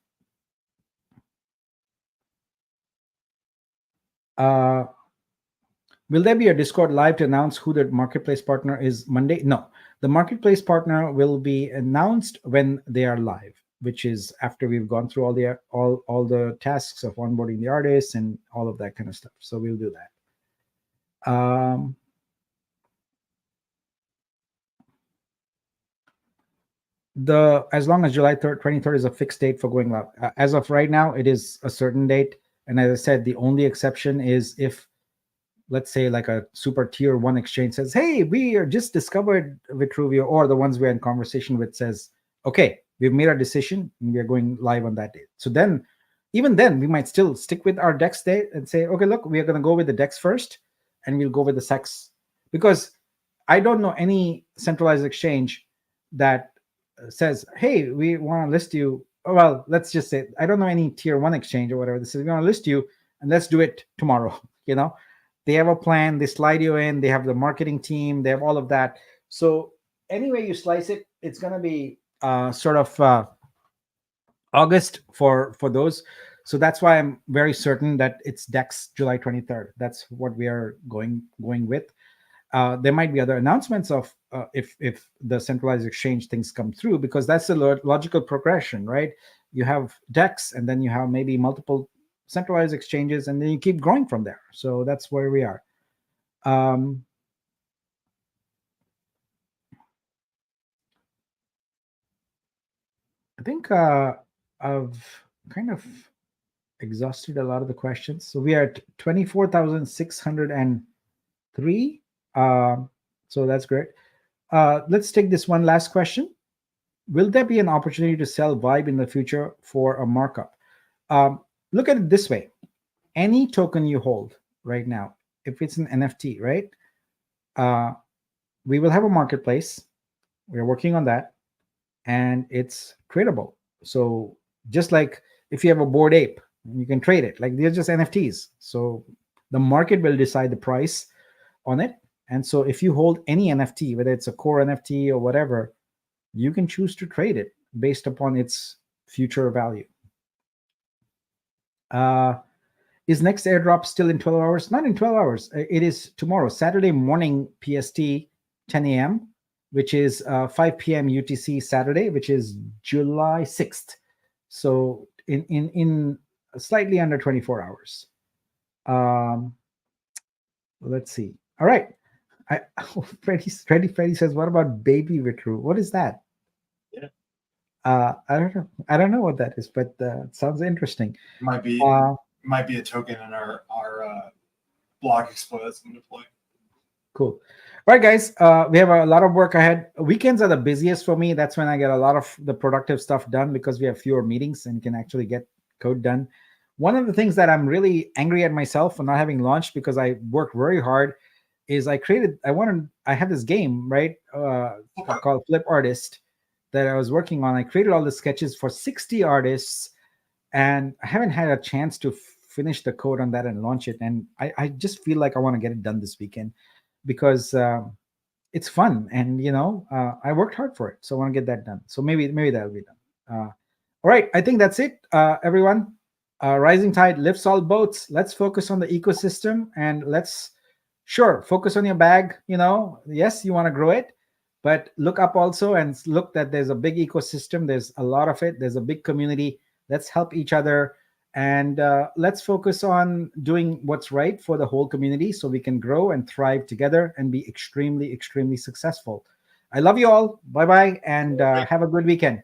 [SPEAKER 2] Will there be a Discord live to announce who the marketplace partner is Monday? No, the marketplace partner will be announced when they are live, which is after we've gone through all the tasks of onboarding the artists and all of that kind of stuff. So we'll do that. As long as July 23rd is a fixed date for going live. As of right now, it is a certain date. And as I said, the only exception is if, let's say, like a super tier 1 exchange says, hey, we are just discovered Vitruvio, or the ones we're in conversation with says, okay, we've made our decision and we are going live on that date. So then, even then, we might still stick with our DEX date and say, okay, look, we are going to go with the DEX first and we'll go with the SEX, because I don't know any centralized exchange that says, hey, we want to list you. Well, let's just say, I don't know any tier 1 exchange or whatever that says, we want to list you and let's do it tomorrow. They have a plan, they slide you in, they have the marketing team, they have all of that. So anyway you slice it, it's going to be sort of August for those. So that's why I'm very certain that it's DEX July 23rd. That's what we are going with. There might be other announcements of if the centralized exchange things come through, because that's the logical progression, right? You have DEX, and then you have maybe multiple centralized exchanges, and then you keep growing from there. So that's where we are. think I've kind of exhausted a lot of the questions. So we are at 24,603. So that's great. Let's take this one last question. Will there be an opportunity to sell Vibe in the future for a markup? Look at it this way. Any token you hold right now, if it's an NFT, right? We will have a marketplace. We're working on that, and it's tradable. So just like if you have a Bored Ape, you can trade it. Like they're just NFTs. So the market will decide the price on it. And so if you hold any NFT, whether it's a core NFT or whatever, you can choose to trade it based upon its future value. Is next airdrop still in 12 hours? Not in 12 hours. It is tomorrow, Saturday morning PST, 10 a.m., which is 5 p.m. UTC Saturday, which is July 6th. So in slightly under 24 hours. Let's see. All right. Freddie says, what about Baby Vitru? What is that?
[SPEAKER 1] Yeah.
[SPEAKER 2] I don't know. I don't know what that is, but it sounds interesting.
[SPEAKER 1] Might be a token in our block exploit that's going to deploy. Cool. All right, guys. We have a lot of work ahead. Weekends are the busiest for me. That's when I get a lot of the productive stuff done because we have fewer meetings and can actually get code done. One of the things that I'm really angry at myself for not having launched because I worked very hard is I had this game, right, called Flip Artist that I was working on. I created all the sketches for 60 artists, and I haven't had a chance to finish the code on that and launch it. And I just feel like I want to get it done this weekend because it's fun. And, I worked hard for it. So I want to get that done. So maybe that'll be done. All right. I think that's it, everyone. Rising tide lifts all boats. Let's focus on the ecosystem and let's focus on your bag. Yes, you want to grow it, but look up also and look that there's a big ecosystem. There's a lot of it. There's a big community. Let's help each other. And let's focus on doing what's right for the whole community so we can grow and thrive together and be extremely, extremely successful. I love you all. Bye-bye. And have a good weekend.